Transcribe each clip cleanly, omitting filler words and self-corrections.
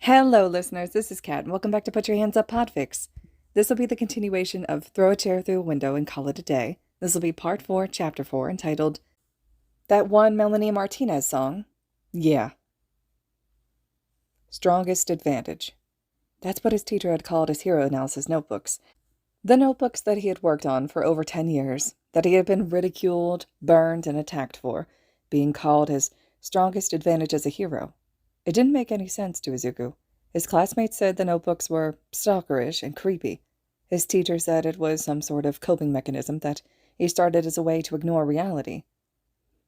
Hello, listeners. This is Kat, and welcome back to Put Your Hands Up Podfics. This will be the continuation of Throw a Chair Through a Window and Call It a Day. This will be Part 4, Chapter 4, entitled That One Melanie Martinez Song. Yeah. Strongest Advantage. That's what his teacher had called his hero analysis notebooks. The notebooks that he had worked on for over 10 years, that he had been ridiculed, burned, and attacked for, being called his strongest advantage as a hero. It didn't make any sense to Izuku. His classmates said the notebooks were stalkerish and creepy. His teacher said it was some sort of coping mechanism that he started as a way to ignore reality.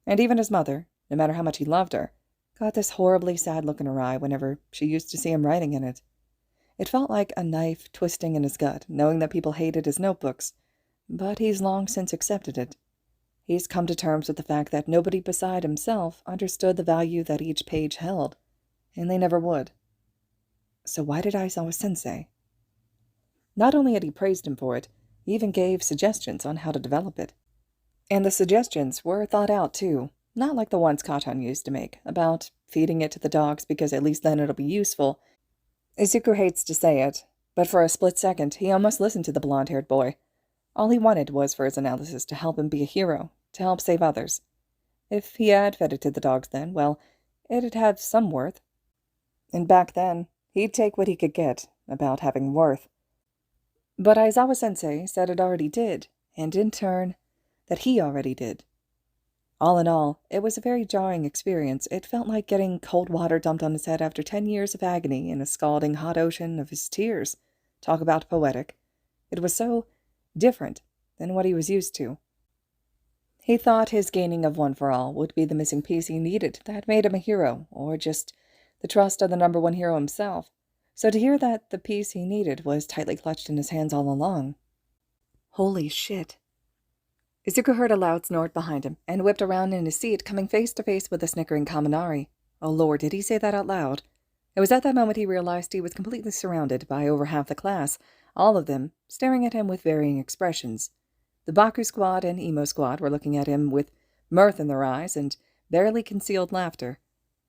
And even his mother, no matter how much he loved her, got this horribly sad look in her eye whenever she used to see him writing in it. It felt like a knife twisting in his gut, knowing that people hated his notebooks, but he's long since accepted it. He's come to terms with the fact that nobody beside himself understood the value that each page held, and they never would. So why did Aizawa-sensei? Not only had he praised him for it, he even gave suggestions on how to develop it. And the suggestions were thought out, too, not like the ones Kachan used to make, about feeding it to the dogs because at least then it'll be useful. Izuku hates to say it, but for a split second he almost listened to the blonde-haired boy. All he wanted was for his analysis to help him be a hero, to help save others. If he had fed it to the dogs then, well, it'd have some worth. And back then, he'd take what he could get, about having worth. But Aizawa-sensei said it already did, and in turn, that he already did. All in all, it was a very jarring experience. It felt like getting cold water dumped on his head after 10 years of agony in a scalding hot ocean of his tears. Talk about poetic. It was so different than what he was used to. He thought his gaining of One for All would be the missing piece he needed that made him a hero, or just the trust of the number one hero himself. So to hear that the piece he needed was tightly clutched in his hands all along. Holy shit. Izuku heard a loud snort behind him, and whipped around in his seat, coming face to face with the snickering Kaminari. Oh lord, did he say that out loud? It was at that moment he realized he was completely surrounded by over half the class, all of them staring at him with varying expressions. The Baku squad and Emo squad were looking at him with mirth in their eyes and barely concealed laughter.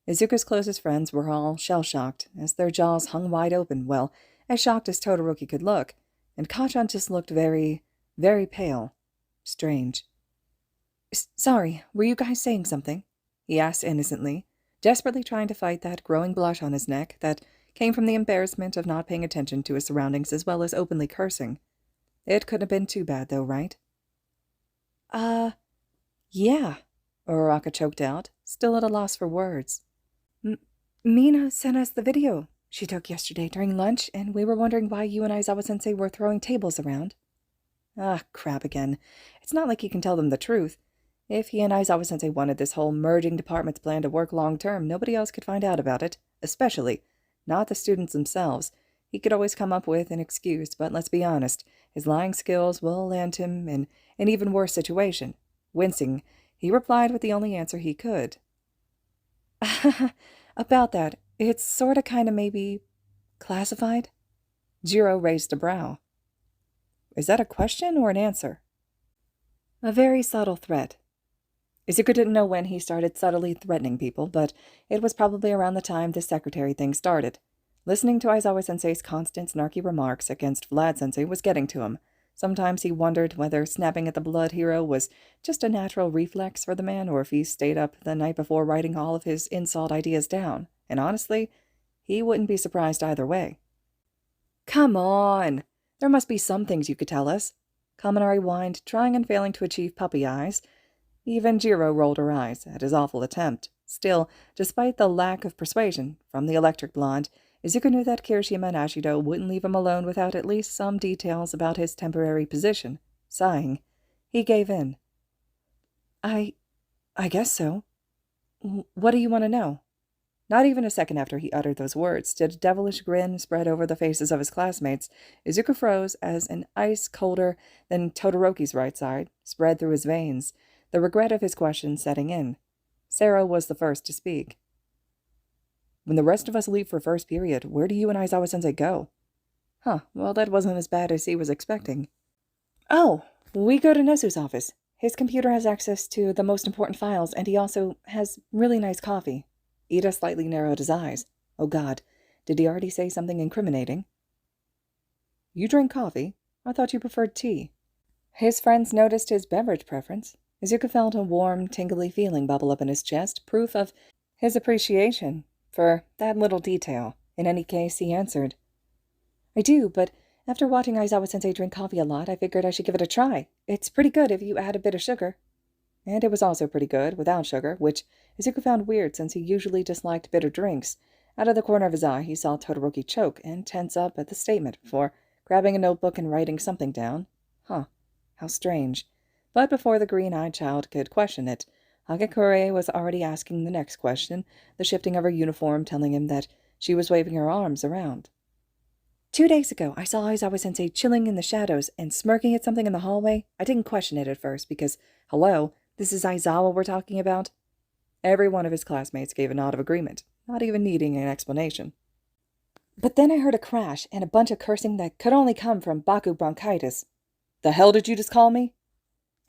Izuku's closest friends were all shell-shocked, as their jaws hung wide open, well, as shocked as Todoroki could look, and Kachan just looked very, very pale. Strange. Sorry, were you guys saying something? He asked innocently, desperately trying to fight that growing blush on his neck that came from the embarrassment of not paying attention to his surroundings as well as openly cursing. It couldn't have been too bad, though, right? Yeah, Uraraka choked out, still at a loss for words. Mina sent us the video she took yesterday during lunch, and we were wondering why you and Aizawa-sensei were throwing tables around. Ah, crap again. It's not like he can tell them the truth. If he and Aizawa-sensei wanted this whole merging departments plan to work long-term, nobody else could find out about it, especially not the students themselves. He could always come up with an excuse, but let's be honest, his lying skills will land him in an even worse situation. Wincing, he replied with the only answer he could. About that, it's sorta kinda maybe classified? Jiro raised a brow. Is that a question or an answer? A very subtle threat. Izuku didn't know when he started subtly threatening people, but it was probably around the time this secretary thing started. Listening to Aizawa-sensei's constant snarky remarks against Vlad-sensei was getting to him. Sometimes he wondered whether snapping at the blood hero was just a natural reflex for the man, or if he stayed up the night before writing all of his insult ideas down. And honestly, he wouldn't be surprised either way. Come on! There must be some things you could tell us. Kaminari whined, trying and failing to achieve puppy eyes. Even Jiro rolled her eyes at his awful attempt. Still, despite the lack of persuasion from the electric blonde, Izuku knew that Kirishima and Ashido wouldn't leave him alone without at least some details about his temporary position. Sighing, he gave in. I guess so. What do you want to know? Not even a second after he uttered those words did a devilish grin spread over the faces of his classmates. Izuku froze as an ice colder than Todoroki's right side spread through his veins, the regret of his question setting in. Sarah was the first to speak. When the rest of us leave for first period, where do you and Aizawa-sensei go? Huh, well, that wasn't as bad as he was expecting. Oh, we go to Nezu's office. His computer has access to the most important files, and he also has really nice coffee. Ida slightly narrowed his eyes. Oh God, Did he already say something incriminating? You drink coffee? I thought you preferred tea. His friends noticed his beverage preference. Izuku felt a warm, tingly feeling bubble up in his chest, proof of his appreciation for that little detail. In any case, he answered, I do, but after watching Aizawa-sensei drink coffee a lot, I figured I should give it a try. It's pretty good if you add a bit of sugar. And it was also pretty good without sugar, which Izuku found weird since he usually disliked bitter drinks. Out of the corner of his eye, he saw Todoroki choke and tense up at the statement before grabbing a notebook and writing something down. Huh, how strange. But before the green-eyed child could question it, Hagekure was already asking the next question, the shifting of her uniform telling him that she was waving her arms around. 2 days ago, I saw Aizawa-sensei chilling in the shadows and smirking at something in the hallway. I didn't question it at first because, hello, this is Aizawa we're talking about. Every one of his classmates gave a nod of agreement, not even needing an explanation. But then I heard a crash and a bunch of cursing that could only come from Baku bronchitis. The hell did you just call me?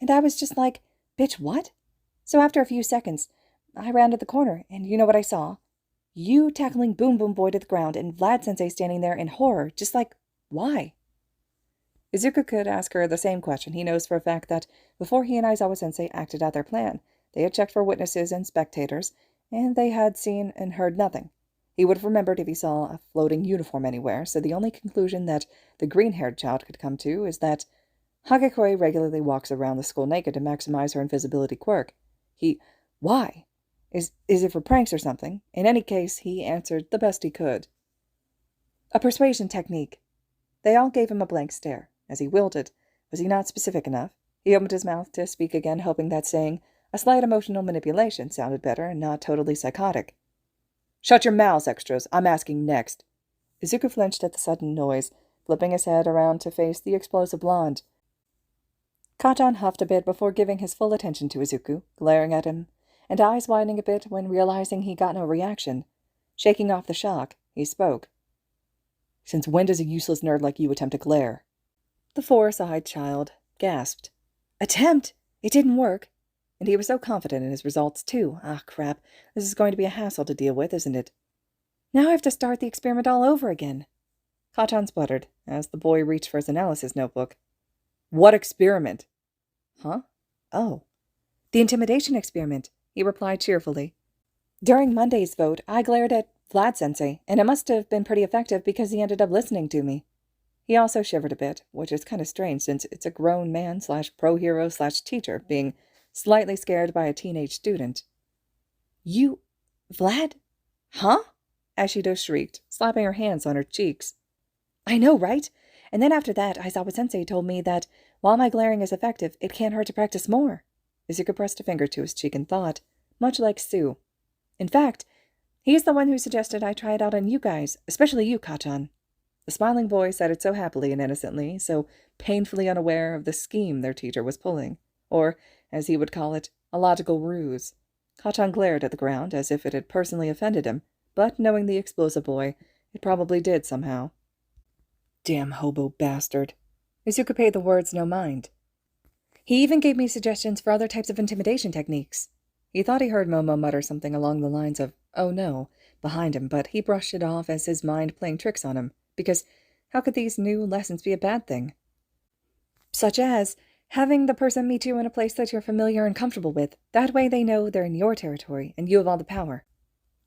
And I was just like, bitch, what? So after a few seconds, I rounded the corner, and you know what I saw? You tackling Boom Boom Boy to the ground and Vlad-sensei standing there in horror, just like, why? Izuku could ask her the same question. He knows for a fact that before he and Aizawa-sensei acted out their plan, they had checked for witnesses and spectators, and they had seen and heard nothing. He would have remembered if he saw a floating uniform anywhere, so the only conclusion that the green-haired child could come to is that Hagekure regularly walks around the school naked to maximize her invisibility quirk. Why? Is it for pranks or something? In any case, he answered the best he could. A persuasion technique. They all gave him a blank stare. As he wilted, was he not specific enough? He opened his mouth to speak again, hoping that saying a slight emotional manipulation sounded better and not totally psychotic. Shut your mouths, extras. I'm asking next. Izuku flinched at the sudden noise, flipping his head around to face the explosive blonde. Katon huffed a bit before giving his full attention to Izuku, glaring at him, and eyes widening a bit when realizing he got no reaction. Shaking off the shock, he spoke. Since when does a useless nerd like you attempt to glare? The four-eyed child gasped. Attempt? It didn't work. And he was so confident in his results, too. Ah, crap. This is going to be a hassle to deal with, isn't it? Now I have to start the experiment all over again. Katon spluttered, as the boy reached for his analysis notebook. What experiment? Huh? Oh. The intimidation experiment, he replied cheerfully. During Monday's vote, I glared at Vlad-sensei, and it must have been pretty effective because he ended up listening to me. He also shivered a bit, which is kind of strange since it's a grown man / pro-hero / teacher being slightly scared by a teenage student. You... Vlad? Huh? Ashido shrieked, slapping her hands on her cheeks. I know, right? And then after that, Aizawa-sensei told me that while my glaring is effective, it can't hurt to practice more. Izuku pressed a finger to his cheek and thought, much like Sue. In fact, he's the one who suggested I try it out on you guys, especially you, Katon. The smiling boy said it so happily and innocently, so painfully unaware of the scheme their teacher was pulling, or, as he would call it, a logical ruse. Katon glared at the ground as if it had personally offended him, but knowing the explosive boy, it probably did somehow. Damn hobo bastard. Izuku paid the words no mind. He even gave me suggestions for other types of intimidation techniques. He thought he heard Momo mutter something along the lines of, oh no, behind him, but he brushed it off as his mind playing tricks on him, because how could these new lessons be a bad thing? Such as having the person meet you in a place that you're familiar and comfortable with. That way they know they're in your territory and you have all the power.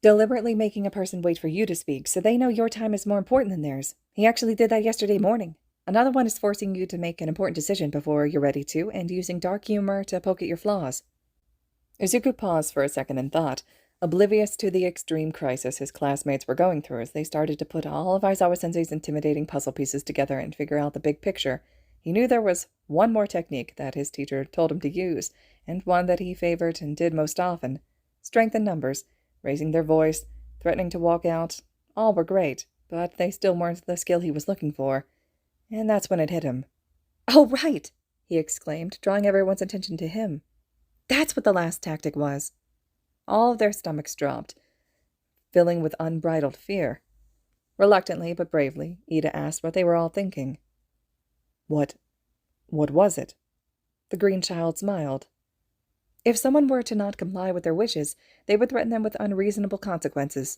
Deliberately making a person wait for you to speak so they know your time is more important than theirs. He actually did that yesterday morning. Another one is forcing you to make an important decision before you're ready to, and using dark humor to poke at your flaws. Izuku paused for a second and thought, oblivious to the extreme crisis his classmates were going through as they started to put all of Aizawa-sensei's intimidating puzzle pieces together and figure out the big picture. He knew there was one more technique that his teacher told him to use, and one that he favored and did most often. Strength in numbers, raising their voice, threatening to walk out. All were great, but they still weren't the skill he was looking for. And that's when it hit him. Oh, right, he exclaimed, drawing everyone's attention to him. That's what the last tactic was. All of their stomachs dropped, filling with unbridled fear. Reluctantly but bravely, Ida asked what they were all thinking. What was it? The green child smiled. If someone were to not comply with their wishes, they would threaten them with unreasonable consequences.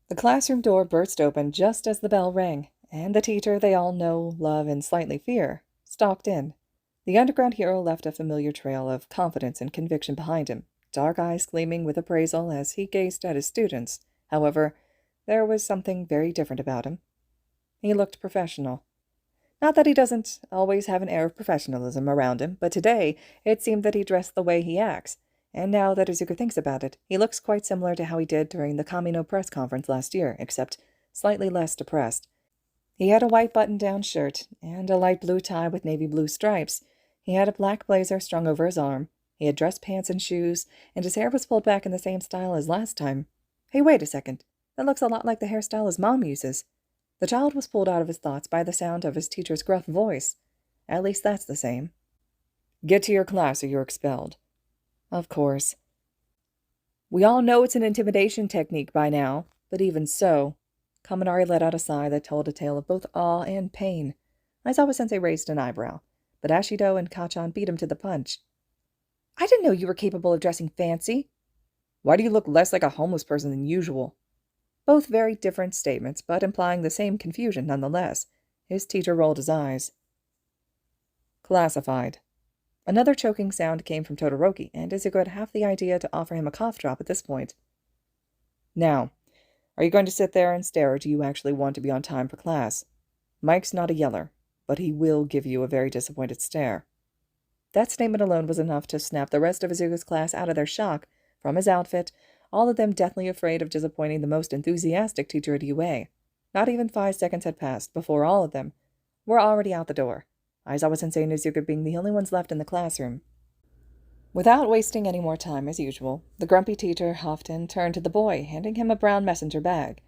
The classroom door burst open just as the bell rang, and the teacher they all know, love, and slightly fear stalked in. The underground hero left a familiar trail of confidence and conviction behind him, dark eyes gleaming with appraisal as he gazed at his students. However, there was something very different about him. He looked professional. Not that he doesn't always have an air of professionalism around him, but today it seemed that he dressed the way he acts, and now that Izuku thinks about it, he looks quite similar to how he did during the Kamino press conference last year, except slightly less depressed. He had a white button-down shirt and a light blue tie with navy blue stripes. He had a black blazer strung over his arm. He had dress pants and shoes, and his hair was pulled back in the same style as last time. Hey, wait a second. That looks a lot like the hairstyle his mom uses. The child was pulled out of his thoughts by the sound of his teacher's gruff voice. At least that's the same. Get to your class or you're expelled. Of course. We all know it's an intimidation technique by now, but even so, Kaminari let out a sigh that told a tale of both awe and pain. Aizawa-sensei raised an eyebrow, but Ashido and Kachan beat him to the punch. I didn't know you were capable of dressing fancy. Why do you look less like a homeless person than usual? Both very different statements, but implying the same confusion nonetheless. His teacher rolled his eyes. Classified. Another choking sound came from Todoroki, and Izuku had half the idea to offer him a cough drop at this point. Now, are you going to sit there and stare, or do you actually want to be on time for class? Mike's not a yeller, but he will give you a very disappointed stare. That statement alone was enough to snap the rest of Izuku's class out of their shock. From his outfit, all of them deathly afraid of disappointing the most enthusiastic teacher at UA. Not even 5 seconds had passed before all of them were already out the door, Aizawa-sensei and Izuku being the only ones left in the classroom. Without wasting any more time, as usual, the grumpy teacher huffed and turned to the boy, handing him a brown messenger bag.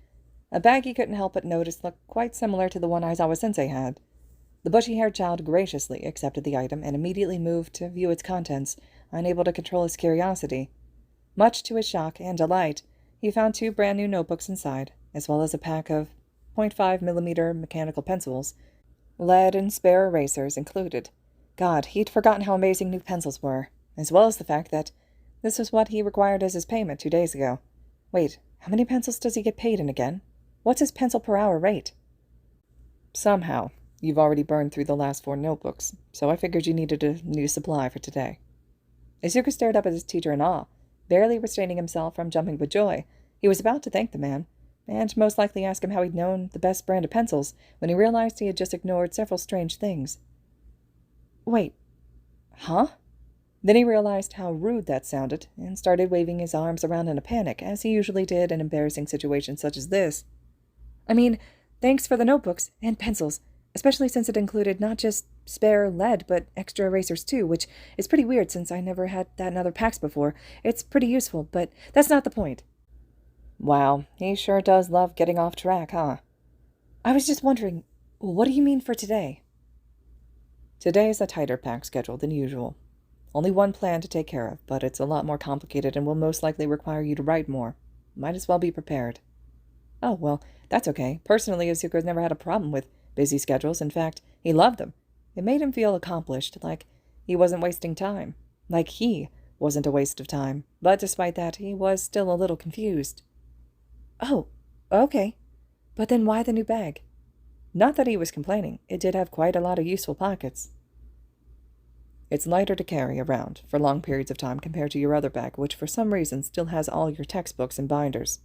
A bag he couldn't help but notice looked quite similar to the one Aizawa-sensei had. The bushy-haired child graciously accepted the item and immediately moved to view its contents, unable to control his curiosity. Much to his shock and delight, he found 2 brand-new notebooks inside, as well as a pack of .5mm mechanical pencils, lead and spare erasers included. God, he'd forgotten how amazing new pencils were, as well as the fact that this was what he required as his payment 2 days ago. Wait, how many pencils does he get paid in again? What's his pencil-per-hour rate? Somehow, you've already burned through the last 4 notebooks, so I figured you needed a new supply for today. Izuku stared up at his teacher in awe, barely restraining himself from jumping with joy. He was about to thank the man, and most likely ask him how he'd known the best brand of pencils, when he realized he had just ignored several strange things. Wait, huh? Then he realized how rude that sounded, and started waving his arms around in a panic, as he usually did in embarrassing situations such as this. I mean, thanks for the notebooks and pencils, especially since it included not just spare lead, but extra erasers too, which is pretty weird since I never had that in other packs before. It's pretty useful, but that's not the point. Wow, he sure does love getting off track, huh? I was just wondering, what do you mean for today? Today's a tighter pack schedule than usual. Only one plan to take care of, but it's a lot more complicated and will most likely require you to write more. Might as well be prepared. Oh, well, that's okay. Personally, Izuku's never had a problem with busy schedules. In fact, he loved them. It made him feel accomplished, like he wasn't wasting time. Like he wasn't a waste of time. But despite that, he was still a little confused. Oh, okay. But then why the new bag? Not that he was complaining. It did have quite a lot of useful pockets. It's lighter to carry around for long periods of time compared to your other bag, which for some reason still has all your textbooks and binders.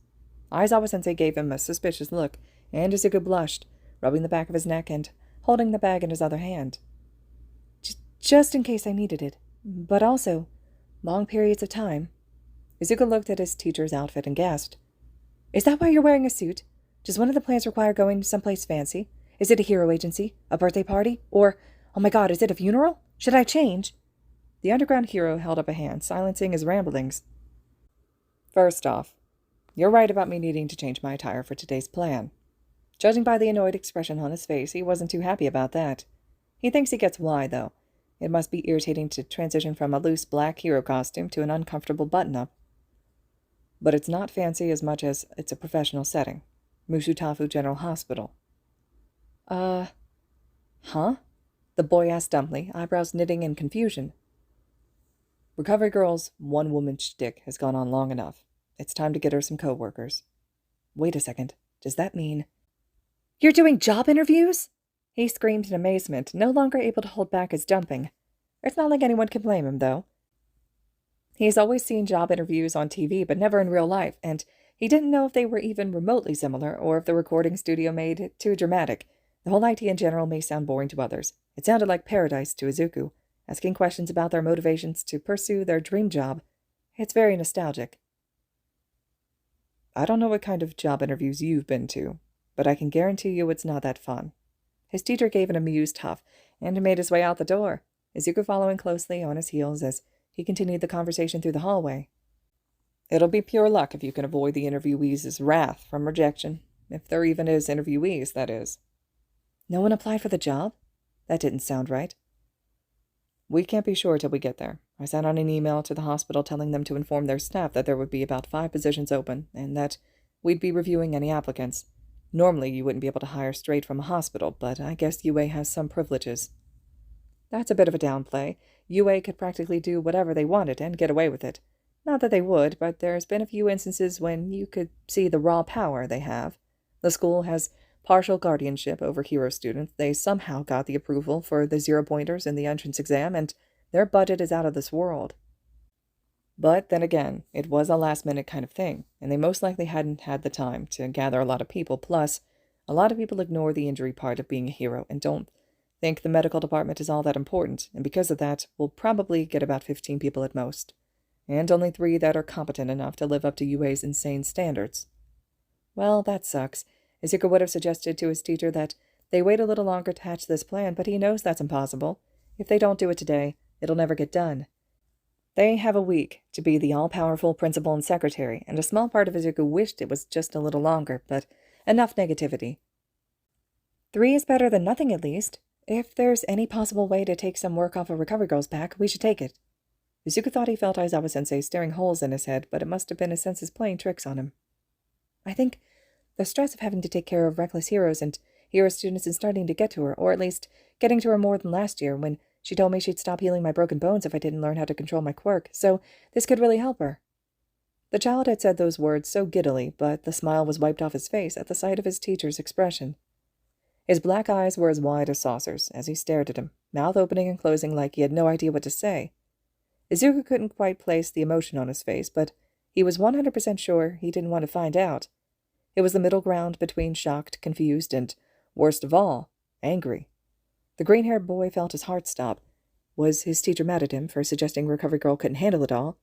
Aizawa-sensei gave him a suspicious look, and Izuku blushed, rubbing the back of his neck and holding the bag in his other hand. Just in case I needed it. But also, long periods of time. Izuku looked at his teacher's outfit and gasped. Is that why you're wearing a suit? Does one of the plans require going someplace fancy? Is it a hero agency? A birthday party? Or, oh my god, is it a funeral? Should I change? The underground hero held up a hand, silencing his ramblings. First off, you're right about me needing to change my attire for today's plan. Judging by the annoyed expression on his face, he wasn't too happy about that. He thinks he gets why, though. It must be irritating to transition from a loose black hero costume to an uncomfortable button-up. But it's not fancy as much as it's a professional setting. Mushutafu General Hospital. Huh? The boy asked dumbly, eyebrows knitting in confusion. Recovery Girl's one-woman shtick has gone on long enough. It's time to get her some co-workers. Wait a second. Does that mean... You're doing job interviews? He screamed in amazement, no longer able to hold back his jumping. It's not like anyone can blame him, though. He's always seen job interviews on TV, but never in real life, and he didn't know if they were even remotely similar, or if the recording studio made it too dramatic. The whole idea in general may sound boring to others. It sounded like paradise to Izuku, asking questions about their motivations to pursue their dream job. It's very nostalgic. I don't know what kind of job interviews you've been to, but I can guarantee you it's not that fun. His teacher gave an amused huff, and made his way out the door, Izuku following closely on his heels as he continued the conversation through the hallway. It'll be pure luck if you can avoid the interviewees' wrath from rejection, if there even is interviewees, that is. No one applied for the job? That didn't sound right. We can't be sure till we get there. I sent out an email to the hospital telling them to inform their staff that there would be about 5 positions open, and that we'd be reviewing any applicants. Normally you wouldn't be able to hire straight from a hospital, but I guess UA has some privileges. That's a bit of a downplay. UA could practically do whatever they wanted and get away with it. Not that they would, but there's been a few instances when you could see the raw power they have. The school has partial guardianship over hero students. They somehow got the approval for the 0-pointers in the entrance exam, and their budget is out of this world. But then again, it was a last-minute kind of thing, and they most likely hadn't had the time to gather a lot of people. Plus, a lot of people ignore the injury part of being a hero and don't think the medical department is all that important, and because of that, we'll probably get about 15 people at most. And only 3 that are competent enough to live up to UA's insane standards. Well, that sucks. Izuku would have suggested to his teacher that they wait a little longer to hatch this plan, but he knows that's impossible. If they don't do it today, it'll never get done. They have a week to be the all-powerful principal and secretary, and a small part of Izuku wished it was just a little longer, but enough negativity. 3 is better than nothing, at least. If there's any possible way to take some work off of Recovery Girl's back, we should take it. Izuku thought he felt Aizawa-sensei staring holes in his head, but it must have been his senses playing tricks on him. I think the stress of having to take care of reckless heroes and hero students is starting to get to her, or at least getting to her more than last year when she told me she'd stop healing my broken bones if I didn't learn how to control my quirk, so this could really help her. The child had said those words so giddily, but the smile was wiped off his face at the sight of his teacher's expression. His black eyes were as wide as saucers as he stared at him, mouth opening and closing like he had no idea what to say. Izuku couldn't quite place the emotion on his face, but he was 100% sure he didn't want to find out. It was the middle ground between shocked, confused, and, worst of all, angry. The green-haired boy felt his heart stop. Was his teacher mad at him for suggesting Recovery Girl couldn't handle it all?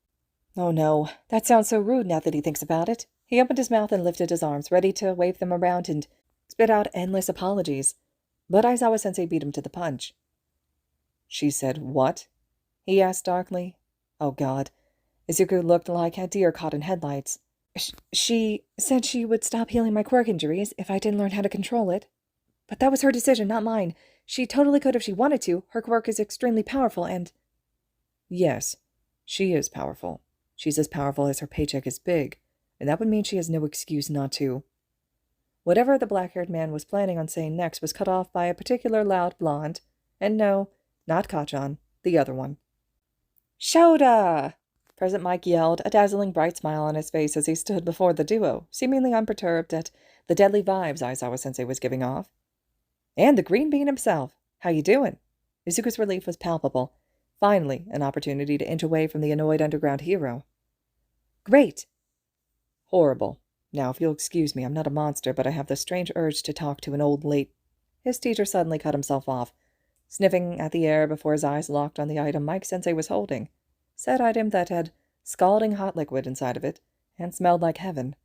Oh no, that sounds so rude now that he thinks about it. He opened his mouth and lifted his arms, ready to wave them around and spit out endless apologies. But Aizawa-sensei beat him to the punch. She said what? He asked darkly. Oh God. Izuku looked like a deer caught in headlights. She said she would stop healing my quirk injuries if I didn't learn how to control it. But that was her decision, not mine. She totally could if she wanted to. Her quirk is extremely powerful and... Yes, she is powerful. She's as powerful as her paycheck is big, and that would mean she has no excuse not to. Whatever the black-haired man was planning on saying next was cut off by a particular loud blonde. And no, not Kachan, the other one. Shoda! President Mike yelled, a dazzling bright smile on his face as he stood before the duo, seemingly unperturbed at the deadly vibes Aizawa-sensei was giving off. And the green bean himself. How you doing? Izuku's relief was palpable. Finally, an opportunity to inch away from the annoyed underground hero. Great. Horrible. Now, if you'll excuse me, I'm not a monster, but I have the strange urge to talk to an old late... His teacher suddenly cut himself off, sniffing at the air before his eyes locked on the item Mike-sensei was holding. Said item that had scalding hot liquid inside of it and smelled like heaven.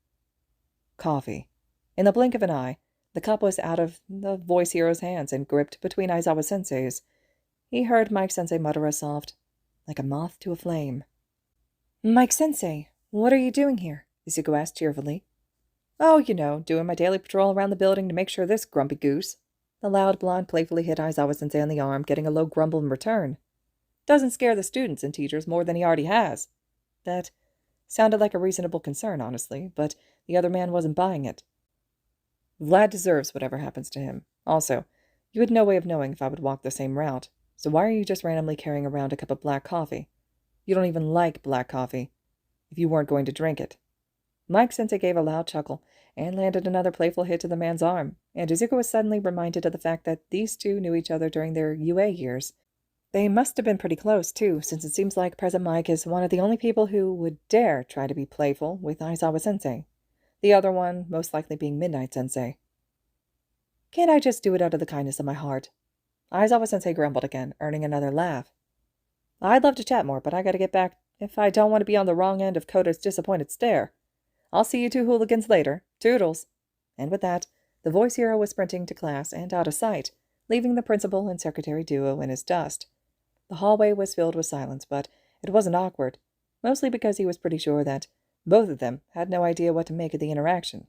Coffee. In the blink of an eye, the cup was out of the voice hero's hands and gripped between Aizawa-sensei's. He heard Mike-sensei mutter a soft, like a moth to a flame. Mike-sensei, what are you doing here? Izuku asked cheerfully. Oh, you know, doing my daily patrol around the building to make sure this grumpy goose. The loud blonde playfully hit Aizawa-sensei on the arm, getting a low grumble in return. Doesn't scare the students and teachers more than he already has. That sounded like a reasonable concern, honestly, but the other man wasn't buying it. Vlad deserves whatever happens to him. Also, you had no way of knowing if I would walk the same route, so why are you just randomly carrying around a cup of black coffee? You don't even like black coffee, if you weren't going to drink it. Mike-sensei gave a loud chuckle and landed another playful hit to the man's arm, and Izuku was suddenly reminded of the fact that these two knew each other during their UA years. They must have been pretty close, too, since it seems like present Mike is one of the only people who would dare try to be playful with Aizawa-sensei, the other one most likely being Midnight-sensei. "Can't I just do it out of the kindness of my heart?" Aizawa-sensei grumbled again, earning another laugh. "I'd love to chat more, but I gotta get back if I don't want to be on the wrong end of Koda's disappointed stare. I'll see you two hooligans later. Toodles." And with that, the voice hero was sprinting to class and out of sight, leaving the principal and secretary duo in his dust. The hallway was filled with silence, but it wasn't awkward, mostly because he was pretty sure that both of them had no idea what to make of the interaction.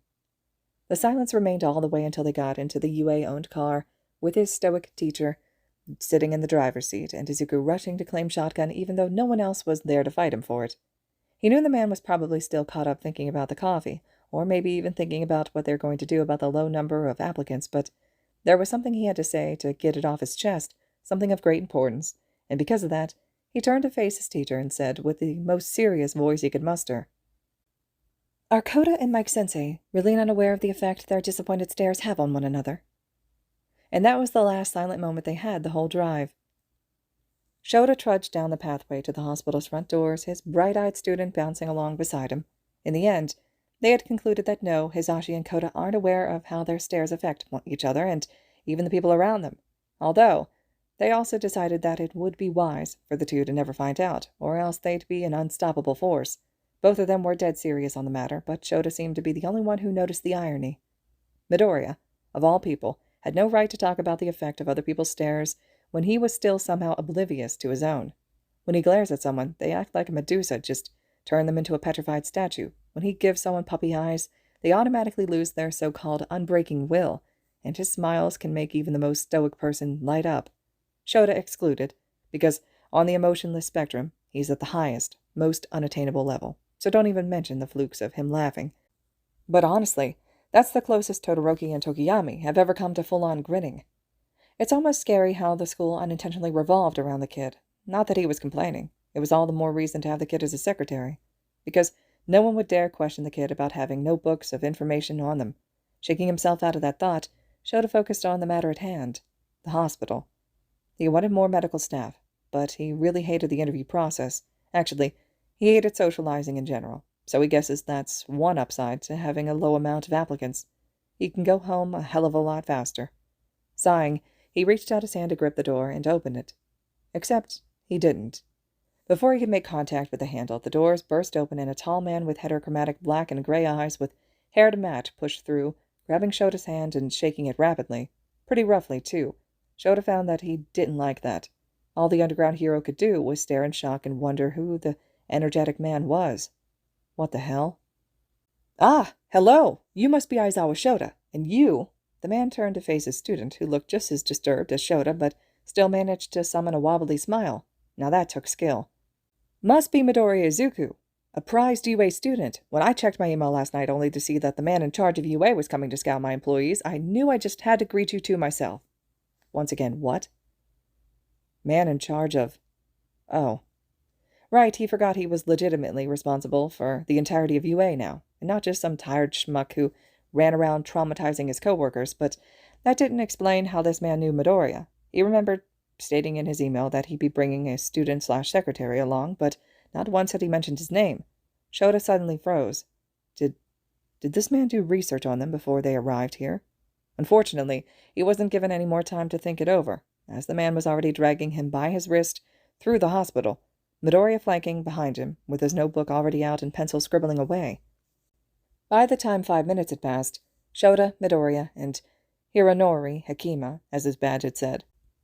The silence remained all the way until they got into the UA-owned car, with his stoic teacher sitting in the driver's seat, and Izuku rushing to claim shotgun even though no one else was there to fight him for it. He knew the man was probably still caught up thinking about the coffee, or maybe even thinking about what they're going to do about the low number of applicants, but there was something he had to say to get it off his chest, something of great importance, and because of that, he turned to face his teacher and said, with the most serious voice he could muster, "Are Koda and Mike-sensei really not aware of the effect their disappointed stares have on one another?" And that was the last silent moment they had the whole drive. Shota trudged down the pathway to the hospital's front doors, his bright-eyed student bouncing along beside him. In the end, they had concluded that no, Hisashi and Koda aren't aware of how their stares affect each other and even the people around them, although they also decided that it would be wise for the two to never find out, or else they'd be an unstoppable force. Both of them were dead serious on the matter, but Shota seemed to be the only one who noticed the irony. Midoriya, of all people, had no right to talk about the effect of other people's stares when he was still somehow oblivious to his own. When he glares at someone, they act like a Medusa, just turn them into a petrified statue. When he gives someone puppy eyes, they automatically lose their so-called unbreaking will, and his smiles can make even the most stoic person light up. Shota excluded, because on the emotionless spectrum, he's at the highest, most unattainable level, so don't even mention the flukes of him laughing. But honestly, that's the closest Todoroki and Tokiyami have ever come to full-on grinning. It's almost scary how the school unintentionally revolved around the kid. Not that he was complaining. It was all the more reason to have the kid as a secretary, because no one would dare question the kid about having notebooks of information on them. Shaking himself out of that thought, Shota focused on the matter at hand, the hospital. He wanted more medical staff, but he really hated the interview process. Actually, he hated socializing in general, so he guesses that's one upside to having a low amount of applicants. He can go home a hell of a lot faster. Sighing, he reached out his hand to grip the door and open it. Except he didn't. Before he could make contact with the handle, the doors burst open and a tall man with heterochromatic black and gray eyes with hair to match pushed through, grabbing Shota's hand and shaking it rapidly. Pretty roughly, too. Shota found that he didn't like that. All the underground hero could do was stare in shock and wonder who the energetic man was. What the hell? "Ah, hello! You must be Aizawa Shota, and you—" The man turned to face his student, who looked just as disturbed as Shota, but still managed to summon a wobbly smile. Now that took skill. "Must be Midoriya Izuku, a prized UA student. When I checked my email last night only to see that the man in charge of UA was coming to scout my employees, I knew I just had to greet you two myself." Once again, what? Man in charge of... Oh. Right, he forgot he was legitimately responsible for the entirety of UA now, and not just some tired schmuck who ran around traumatizing his coworkers, but that didn't explain how this man knew Midoriya. He remembered stating in his email that he'd be bringing a student/secretary along, but not once had he mentioned his name. Shota suddenly froze. Did this man do research on them before they arrived here? Unfortunately, he wasn't given any more time to think it over, as the man was already dragging him by his wrist through the hospital, Midoriya flanking behind him, with his notebook already out and pencil scribbling away. By the time 5 minutes had passed, Shota, Midoriya, and Hironori Hakima, as his badge had said,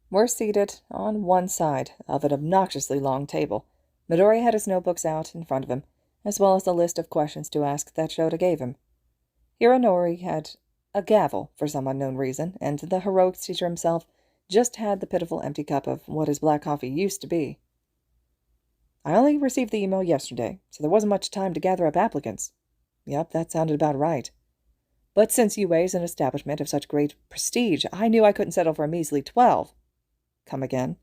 were seated on one side of an obnoxiously long table. Midoriya had his notebooks out in front of him, as well as the list of questions to ask that Shota gave him. Hironori had a gavel for some unknown reason, and the heroic teacher himself just had the pitiful empty cup of what his black coffee used to be. "I only received the email yesterday, so there wasn't much time to gather up applicants." Yep, that sounded about right. "But since UA is an establishment of such great prestige, I knew I couldn't settle for a measly 12. Come again.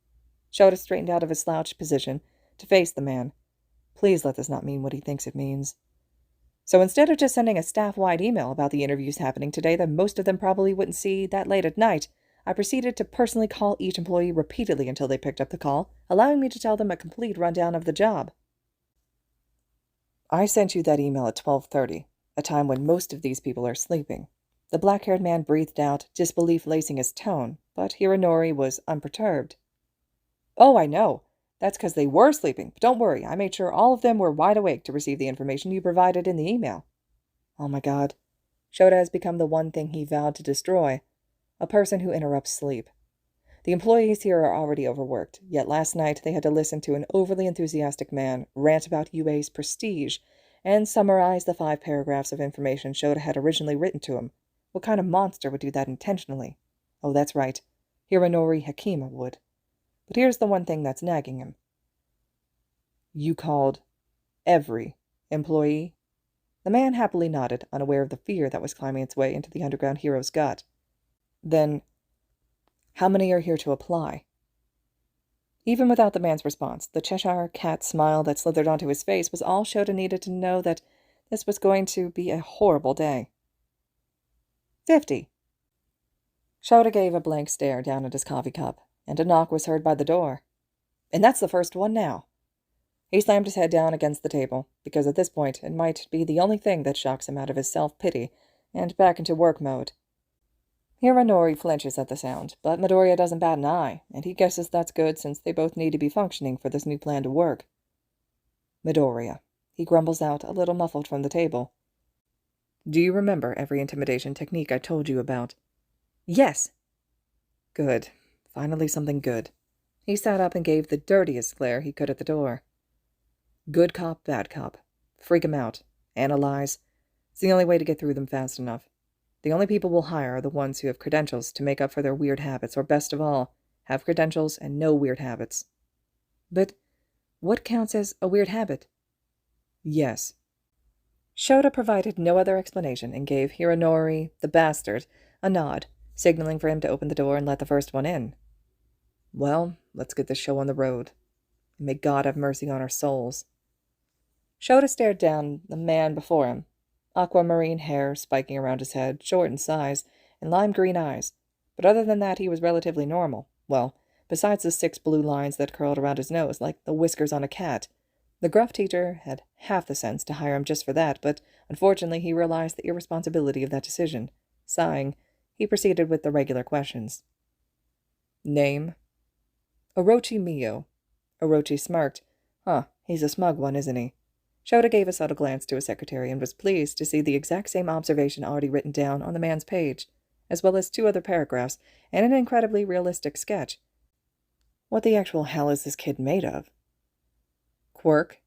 Shota straightened out of his slouched position to face the man. Please let this not mean what he thinks it means. So instead of just sending a staff-wide email about the interviews happening today that most of them probably wouldn't see that late at night, I proceeded to personally call each employee repeatedly until they picked up the call, allowing me to tell them a complete rundown of the job. I sent you that email at 12:30, a time when most of these people are sleeping. The black-haired man breathed out, disbelief lacing his tone, but Hironori was unperturbed. Oh, I know. That's because they were sleeping, but don't worry, I made sure all of them were wide awake to receive the information you provided in the email. Oh my god. Shota has become the one thing he vowed to destroy. A person who interrupts sleep. The employees here are already overworked, yet last night they had to listen to an overly enthusiastic man rant about UA's prestige and summarize the 5 paragraphs of information Shota had originally written to him. What kind of monster would do that intentionally? Oh, that's right. Hironori Hakima would. But here's the one thing that's nagging him. You called every employee? The man happily nodded, unaware of the fear that was climbing its way into the underground hero's gut. Then, how many are here to apply? Even without the man's response, the Cheshire cat smile that slithered onto his face was all Shota needed to know that this was going to be a horrible day. 50. Shota gave a blank stare down at his coffee cup, and a knock was heard by the door. And that's the first one now. He slammed his head down against the table, because at this point it might be the only thing that shocks him out of his self-pity and back into work mode. Hironori flinches at the sound, but Midoriya doesn't bat an eye, and he guesses that's good since they both need to be functioning for this new plan to work. Midoriya, he grumbles out, a little muffled from the table. Do you remember every intimidation technique I told you about? Yes. Good. Finally something good. He sat up and gave the dirtiest glare he could at the door. Good cop, bad cop. Freak 'em out. Analyze. It's the only way to get through them fast enough. The only people we'll hire are the ones who have credentials to make up for their weird habits, or best of all, have credentials and no weird habits. But what counts as a weird habit? Yes. Shota provided no other explanation and gave Hironori, the bastard, a nod, signaling for him to open the door and let the first one in. Well, let's get this show on the road. And may God have mercy on our souls. Shota stared down the man before him. Aquamarine hair spiking around his head, short in size, and lime-green eyes. But other than that, he was relatively normal. Well, besides the 6 blue lines that curled around his nose like the whiskers on a cat. The gruff teacher had half the sense to hire him just for that, but unfortunately he realized the irresponsibility of that decision. Sighing, he proceeded with the regular questions. Name? Orochi Mio. Orochi smirked. Huh, he's a smug one, isn't he? Shota gave a subtle glance to his secretary and was pleased to see the exact same observation already written down on the man's page, as well as 2 other paragraphs and an incredibly realistic sketch. What the actual hell is this kid made of? Quirk?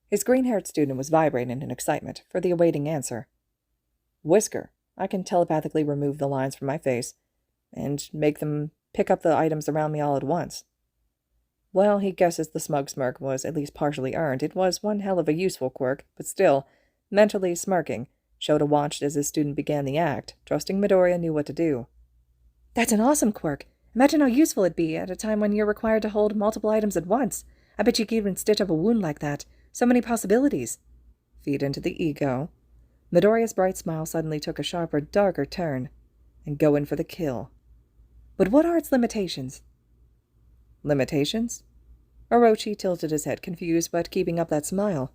His green-haired student was vibrating in excitement for the awaiting answer. Whisker. I can telepathically remove the lines from my face and make them pick up the items around me all at once. Well, he guesses the smug smirk was at least partially earned. It was one hell of a useful quirk, but still, mentally smirking, Shota watched as his student began the act, trusting Midoriya knew what to do. That's an awesome quirk. Imagine how useful it'd be at a time when you're required to hold multiple items at once. I bet you could even stitch up a wound like that. So many possibilities. Feed into the ego. Midoriya's bright smile suddenly took a sharper, darker turn. And go in for the kill. But what are its limitations? Limitations? Orochi tilted his head, confused, but keeping up that smile.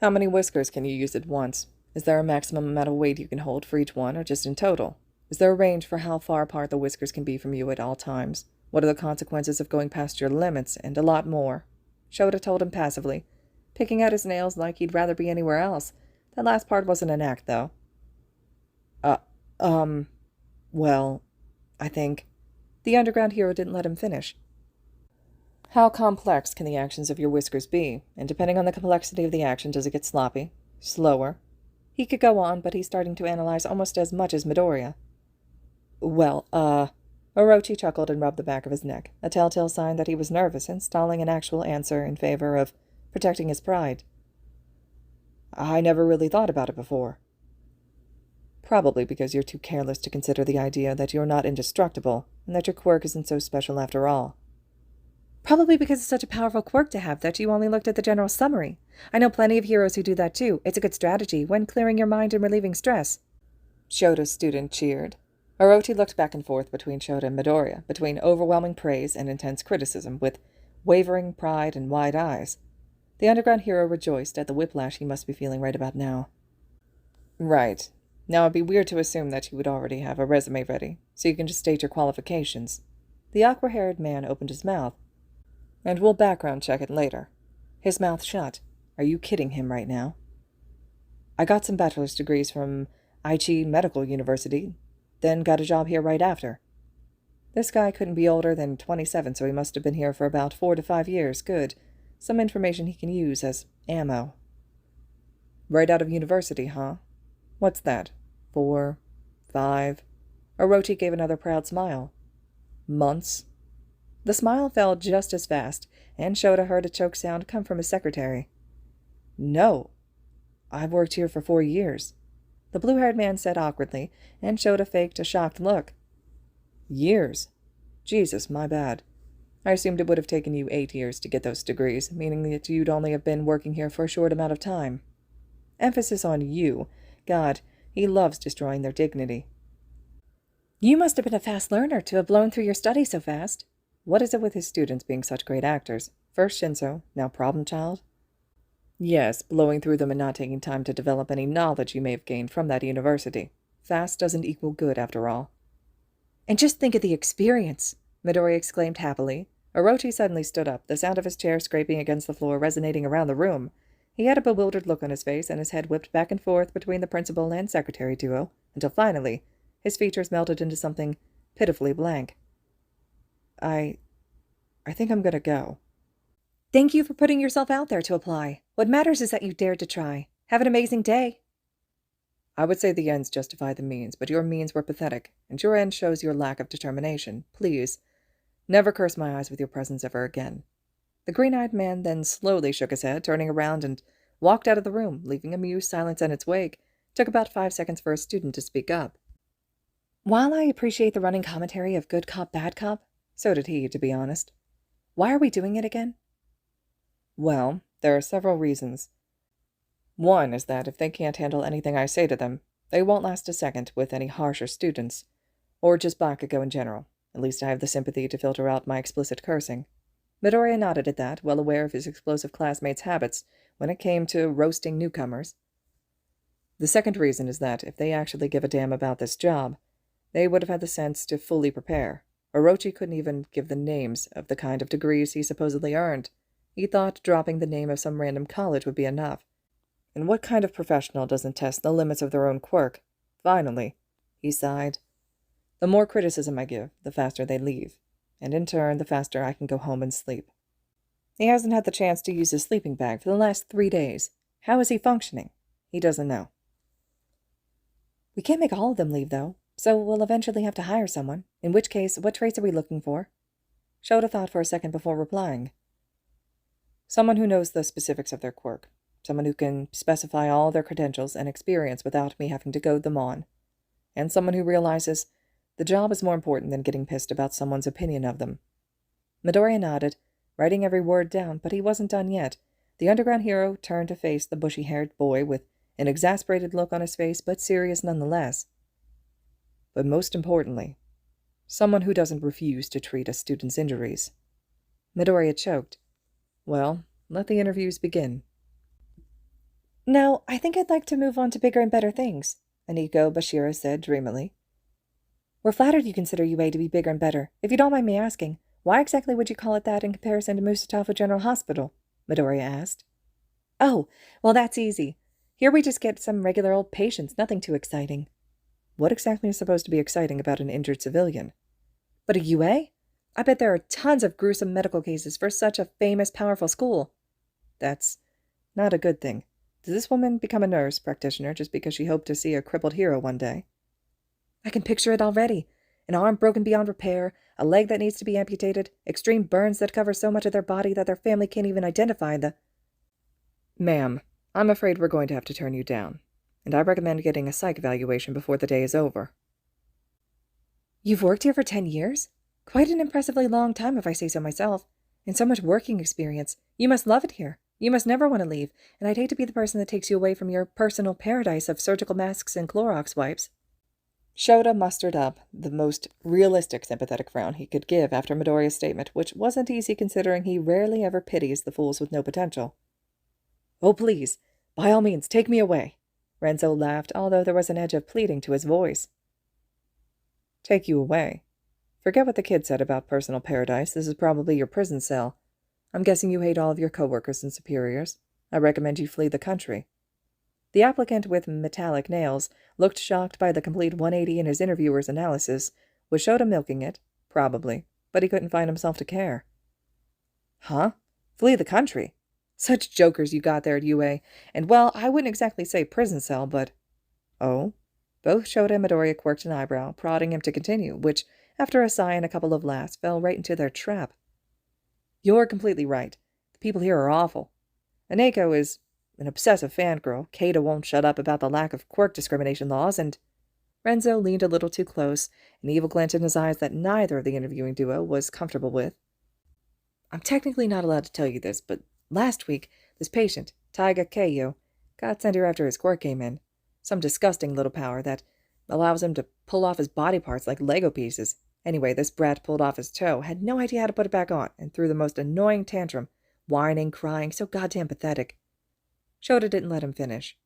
How many whiskers can you use at once? Is there a maximum amount of weight you can hold for each one, or just in total? Is there a range for how far apart the whiskers can be from you at all times? What are the consequences of going past your limits, and a lot more? Shota told him passively, picking at his nails like he'd rather be anywhere else. That last part wasn't an act, though. Well, I think... The underground hero didn't let him finish. How complex can the actions of your whiskers be? And depending on the complexity of the action, does it get sloppy? Slower? He could go on, but he's starting to analyze almost as much as Midoriya. Well, Orochi chuckled and rubbed the back of his neck, a telltale sign that he was nervous and stalling an actual answer in favor of protecting his pride. I never really thought about it before. Probably because you're too careless to consider the idea that you're not indestructible, and that your quirk isn't so special after all. Probably because it's such a powerful quirk to have that you only looked at the general summary. I know plenty of heroes who do that too. It's a good strategy when clearing your mind and relieving stress. Shota's student cheered. Orochi looked back and forth between Shota and Midoriya, between overwhelming praise and intense criticism, with wavering pride and wide eyes. The underground hero rejoiced at the whiplash he must be feeling right about now. Right. Now it'd be weird to assume that you would already have a resume ready, so you can just state your qualifications. The aqua-haired man opened his mouth. And we'll background check it later. His mouth shut. Are you kidding him right now? I got some bachelor's degrees from Aichi Medical University, then got a job here right after. This guy couldn't be older than 27, so he must have been here for about 4 to 5 years. Good. Some information he can use as ammo. Right out of university, huh? What's that? 4, 5? Orochi gave another proud smile. Months? The smile fell just as fast, and Shota heard a choke sound come from his secretary. No. I've worked here for 4 years. The blue-haired man said awkwardly, and Shota faked a shocked look. Years? Jesus, my bad. I assumed it would have taken you 8 years to get those degrees, meaning that you'd only have been working here for a short amount of time. Emphasis on you. God, he loves destroying their dignity. You must have been a fast learner to have blown through your studies so fast. What is it with his students being such great actors? First Shinso, now problem child? Yes, blowing through them and not taking time to develop any knowledge you may have gained from that university. Fast doesn't equal good, after all. And just think of the experience, Midoriya exclaimed happily. Orochi suddenly stood up, the sound of his chair scraping against the floor resonating around the room. He had a bewildered look on his face, and his head whipped back and forth between the principal and secretary duo, until finally his features melted into something pitifully blank. I think I'm gonna go. Thank you for putting yourself out there to apply. What matters is that you dared to try. Have an amazing day. I would say the ends justify the means, but your means were pathetic, and your end shows your lack of determination. Please, never curse my eyes with your presence ever again. The green-eyed man then slowly shook his head, turning around and walked out of the room, leaving amused silence in its wake. It took about 5 seconds for a student to speak up. While I appreciate the running commentary of good cop, bad cop, so did he, to be honest. Why are we doing it again? Well, there are several reasons. One is that if they can't handle anything I say to them, they won't last a second with any harsher students, or just Bakugo in general. At least I have the sympathy to filter out my explicit cursing. Midoriya nodded at that, well aware of his explosive classmates' habits when it came to roasting newcomers. The second reason is that if they actually give a damn about this job, they would have had the sense to fully prepare. Orochi couldn't even give the names of the kind of degrees he supposedly earned. He thought dropping the name of some random college would be enough. And what kind of professional doesn't test the limits of their own quirk? Finally, he sighed. The more criticism I give, the faster they leave. And in turn, the faster I can go home and sleep. He hasn't had the chance to use his sleeping bag for the last 3 days. How is he functioning? He doesn't know. We can't make all of them leave, though, so we'll eventually have to hire someone. In which case, what traits are we looking for? Shota thought for a second before replying. Someone who knows the specifics of their quirk. Someone who can specify all their credentials and experience without me having to goad them on. And someone who realizes the job is more important than getting pissed about someone's opinion of them. Midoriya nodded, writing every word down, but he wasn't done yet. The underground hero turned to face the bushy-haired boy with an exasperated look on his face, but serious nonetheless. But most importantly, someone who doesn't refuse to treat a student's injuries. Midoriya choked. Well, let the interviews begin. No, I think I'd like to move on to bigger and better things, Aniko Bashira said dreamily. We're flattered you consider UA to be bigger and better. If you don't mind me asking, why exactly would you call it that in comparison to Musatafu General Hospital? Midoriya asked. Oh, well that's easy. Here we just get some regular old patients, nothing too exciting. What exactly is supposed to be exciting about an injured civilian? But a UA? I bet there are tons of gruesome medical cases for such a famous, powerful school. That's not a good thing. Did this woman become a nurse practitioner just because she hoped to see a crippled hero one day? I can picture it already. An arm broken beyond repair, a leg that needs to be amputated, extreme burns that cover so much of their body that their family can't even identify the... Ma'am, I'm afraid we're going to have to turn you down, and I recommend getting a psych evaluation before the day is over. You've worked here for 10 years? Quite an impressively long time, if I say so myself. And so much working experience. You must love it here. You must never want to leave, and I'd hate to be the person that takes you away from your personal paradise of surgical masks and Clorox wipes. Shota mustered up the most realistic sympathetic frown he could give after Midoriya's statement, which wasn't easy considering he rarely ever pities the fools with no potential. Oh, please, by all means, take me away, Renzo laughed, although there was an edge of pleading to his voice. Take you away? Forget what the kid said about personal paradise. This is probably your prison cell. I'm guessing you hate all of your coworkers and superiors. I recommend you flee the country. The applicant with metallic nails looked shocked by the complete 180 in his interviewer's analysis, was Shota milking it, probably, but he couldn't find himself to care. Huh? Flee the country? Such jokers you got there at UA, and well, I wouldn't exactly say prison cell, but... Oh? Both Shota and Midoriya quirked an eyebrow, prodding him to continue, which, after a sigh and a couple of laughs, fell right into their trap. You're completely right. The people here are awful. Aneko is an obsessive fangirl. Keita won't shut up about the lack of quirk discrimination laws, and... Renzo leaned a little too close, an evil glint in his eyes that neither of the interviewing duo was comfortable with. I'm technically not allowed to tell you this, but last week, this patient, Taiga Keiyo, got sent here after his quirk came in. Some disgusting little power that allows him to pull off his body parts like Lego pieces. Anyway, this brat pulled off his toe, had no idea how to put it back on, and threw the most annoying tantrum, whining, crying, so goddamn pathetic. Shota didn't let him finish.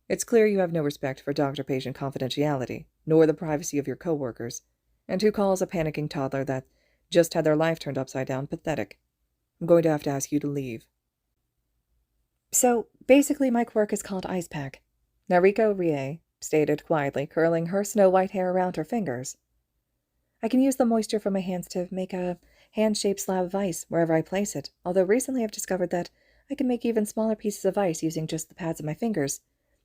It's clear you have no respect for doctor-patient confidentiality, nor the privacy of your coworkers, and who calls a panicking toddler that just had their life turned upside down pathetic. I'm going to have to ask you to leave. So, basically my quirk is called Ice Pack. Nariko Rie stated quietly, curling her snow-white hair around her fingers. I can use the moisture from my hands to make a hand-shaped slab of ice wherever I place it, although recently I've discovered that I can make even smaller pieces of ice using just the pads of my fingers.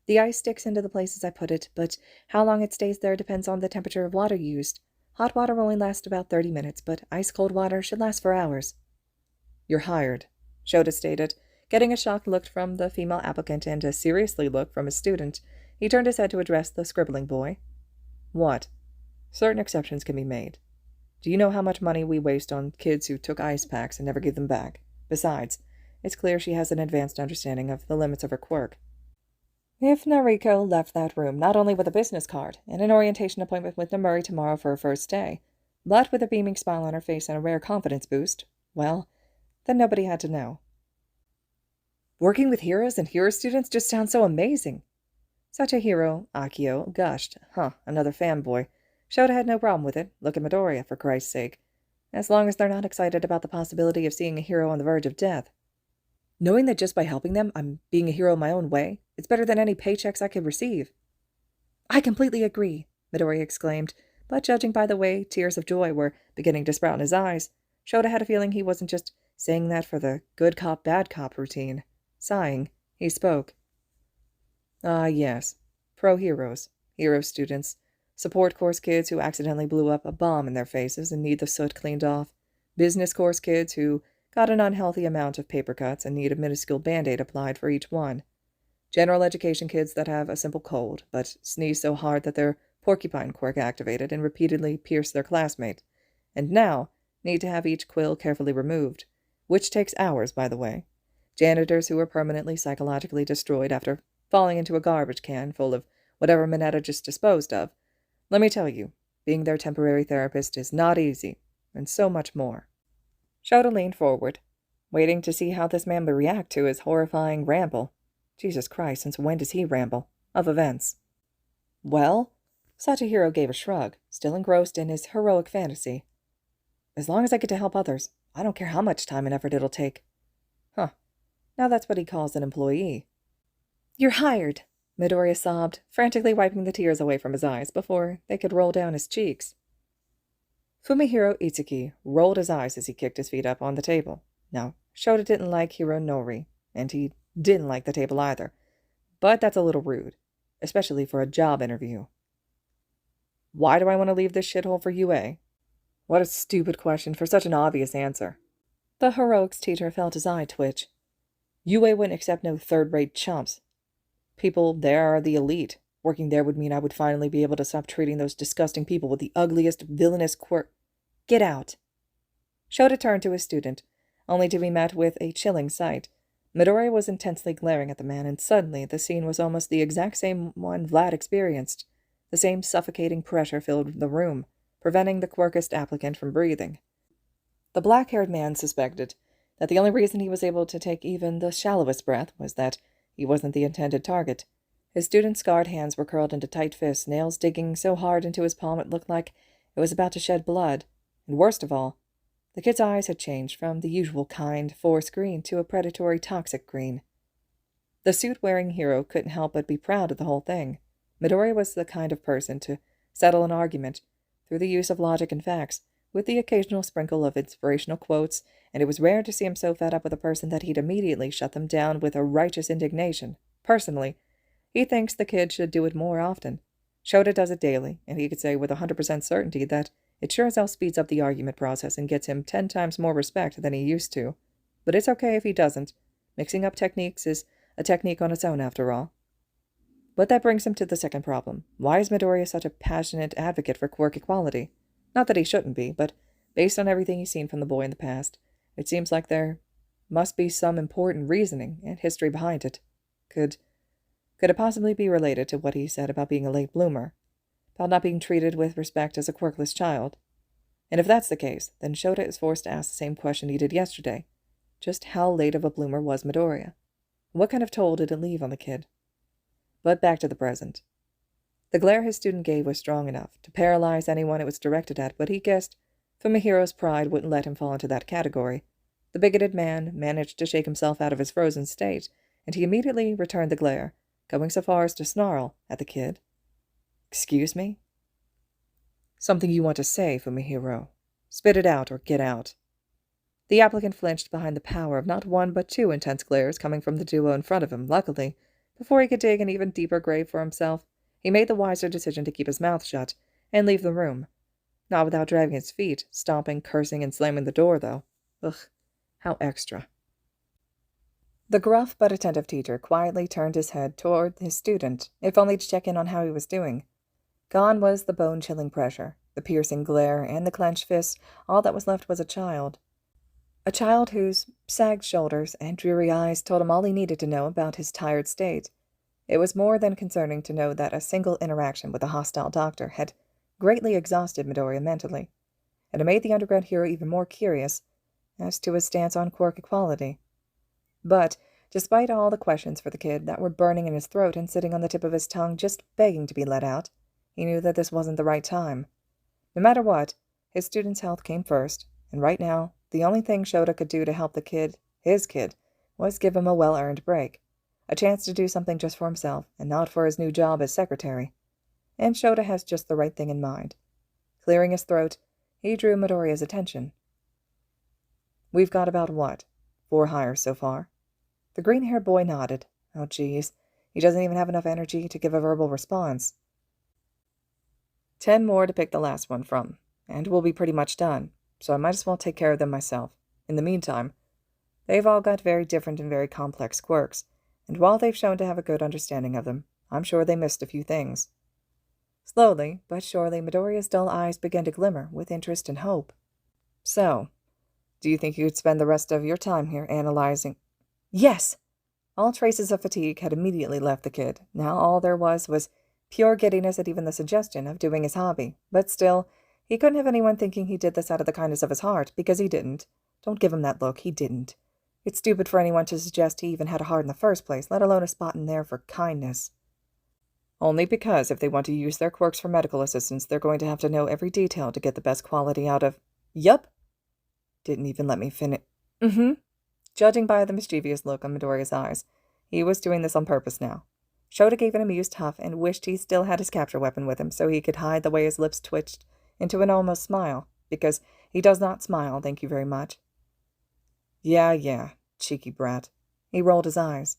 The ice sticks into the places I put it, but how long it stays there depends on the temperature of water used. Hot water only lasts about 30 minutes, but ice-cold water should last for hours. You're hired, Shota stated, getting a shocked look from the female applicant and a seriously look from his student. He turned his head to address the scribbling boy. What? Certain exceptions can be made. Do you know how much money we waste on kids who took ice packs and never give them back? Besides, it's clear she has an advanced understanding of the limits of her quirk. If Nariko left that room not only with a business card and an orientation appointment with Nomuri tomorrow for her first day, but with a beaming smile on her face and a rare confidence boost, well, then nobody had to know. Working with heroes and hero students just sounds so amazing. Such a hero, Akio gushed. Another fanboy. Shota had no problem with it. Look at Midoriya, for Christ's sake. As long as they're not excited about the possibility of seeing a hero on the verge of death. Knowing that just by helping them, I'm being a hero in my own way, it's better than any paychecks I could receive. I completely agree, Midoriya exclaimed, but judging by the way tears of joy were beginning to sprout in his eyes, Shota had a feeling he wasn't just saying that for the good cop, bad cop routine. Sighing, he spoke. Ah, yes. Pro-heroes, hero students, support course kids who accidentally blew up a bomb in their faces and need the soot cleaned off, business course kids who got an unhealthy amount of paper cuts and need a minuscule Band-Aid applied for each one, general education kids that have a simple cold, but sneeze so hard that their porcupine quirk activated and repeatedly pierce their classmate, and now need to have each quill carefully removed, which takes hours, by the way. Janitors who are permanently psychologically destroyed after falling into a garbage can full of whatever Mineta just disposed of. Let me tell you, being their temporary therapist is not easy, and so much more. Shota leaned forward, waiting to see how this man would react to his horrifying ramble. Jesus Christ, since when does he ramble? Of events. Well, Sachihiro gave a shrug, still engrossed in his heroic fantasy. As long as I get to help others, I don't care how much time and effort it'll take. Now that's what he calls an employee. You're hired, Midoriya sobbed, frantically wiping the tears away from his eyes before they could roll down his cheeks. Fumihiro Itsuki rolled his eyes as he kicked his feet up on the table. Now, Shota didn't like Hironori, and he didn't like the table either, but that's a little rude, especially for a job interview. Why do I want to leave this shithole for UA? What a stupid question for such an obvious answer. The heroics teacher felt his eye twitch. UA wouldn't accept no third-rate chumps. People there are the elite. Working there would mean I would finally be able to stop treating those disgusting people with the ugliest, villainous quirk. Get out. Shota turned to his student, only to be met with a chilling sight. Midoriya was intensely glaring at the man, and suddenly the scene was almost the exact same one Vlad experienced. The same suffocating pressure filled the room, preventing the quirkist applicant from breathing. The black-haired man suspected that the only reason he was able to take even the shallowest breath was that he wasn't the intended target. His student's scarred hands were curled into tight fists, nails digging so hard into his palm it looked like it was about to shed blood. And worst of all, the kid's eyes had changed from the usual kind, forced green to a predatory, toxic green. The suit-wearing hero couldn't help but be proud of the whole thing. Midoriya was the kind of person to settle an argument through the use of logic and facts, with the occasional sprinkle of inspirational quotes, and it was rare to see him so fed up with a person that he'd immediately shut them down with a righteous indignation. Personally, he thinks the kid should do it more often. Shota does it daily, and he could say with 100% certainty that it sure as hell speeds up the argument process and gets him 10 times more respect than he used to. But it's okay if he doesn't. Mixing up techniques is a technique on its own, after all. But that brings him to the second problem. Why is Midoriya such a passionate advocate for quirk equality? Not that he shouldn't be, but based on everything he's seen from the boy in the past, it seems like there must be some important reasoning and history behind it. Could it possibly be related to what he said about being a late bloomer? About not being treated with respect as a quirkless child? And if that's the case, then Shota is forced to ask the same question he did yesterday. Just how late of a bloomer was Midoriya? What kind of toll did it leave on the kid? But back to the present. The glare his student gave was strong enough to paralyze anyone it was directed at, but he guessed Fumihiro's pride wouldn't let him fall into that category. The bigoted man managed to shake himself out of his frozen state, and he immediately returned the glare, going so far as to snarl at the kid. "Excuse me?" "Something you want to say, Fumihiro. Spit it out or get out." The applicant flinched behind the power of not one but two intense glares coming from the duo in front of him. Luckily, before he could dig an even deeper grave for himself, he made the wiser decision to keep his mouth shut and leave the room. Not without dragging his feet, stomping, cursing, and slamming the door, though. Ugh, how extra. The gruff but attentive teacher quietly turned his head toward his student, if only to check in on how he was doing. Gone was the bone-chilling pressure, the piercing glare, and the clenched fists. All that was left was a child. A child whose sagged shoulders and dreary eyes told him all he needed to know about his tired state. It was more than concerning to know that a single interaction with a hostile doctor had greatly exhausted Midoriya mentally, and it made the underground hero even more curious as to his stance on quirk equality. But, despite all the questions for the kid that were burning in his throat and sitting on the tip of his tongue just begging to be let out, he knew that this wasn't the right time. No matter what, his student's health came first, and right now, the only thing Shota could do to help the kid, his kid, was give him a well-earned break. A chance to do something just for himself, and not for his new job as secretary. And Shota has just the right thing in mind. Clearing his throat, he drew Midoriya's attention. "We've got about what? 4 hires so far?" The green-haired boy nodded. Oh, geez. He doesn't even have enough energy to give a verbal response. 10 more to pick the last one from, and we'll be pretty much done, so I might as well take care of them myself. In the meantime, they've all got very different and very complex quirks, and while they've shown to have a good understanding of them, I'm sure they missed a few things. Slowly, but surely, Midoriya's dull eyes began to glimmer with interest and hope. "So, do you think you could spend the rest of your time here analyzing—" "Yes!" All traces of fatigue had immediately left the kid. Now all there was pure giddiness at even the suggestion of doing his hobby. But still, he couldn't have anyone thinking he did this out of the kindness of his heart, because he didn't. Don't give him that look, he didn't. It's stupid for anyone to suggest he even had a heart in the first place, let alone a spot in there for kindness. Only because if they want to use their quirks for medical assistance, they're going to have to know every detail to get the best quality out of— Yup. Didn't even let me finish. Judging by the mischievous look on Midoriya's eyes, he was doing this on purpose now. Shota gave an amused huff and wished he still had his capture weapon with him so he could hide the way his lips twitched into an almost smile, because he does not smile, thank you very much. Yeah, cheeky brat. He rolled his eyes.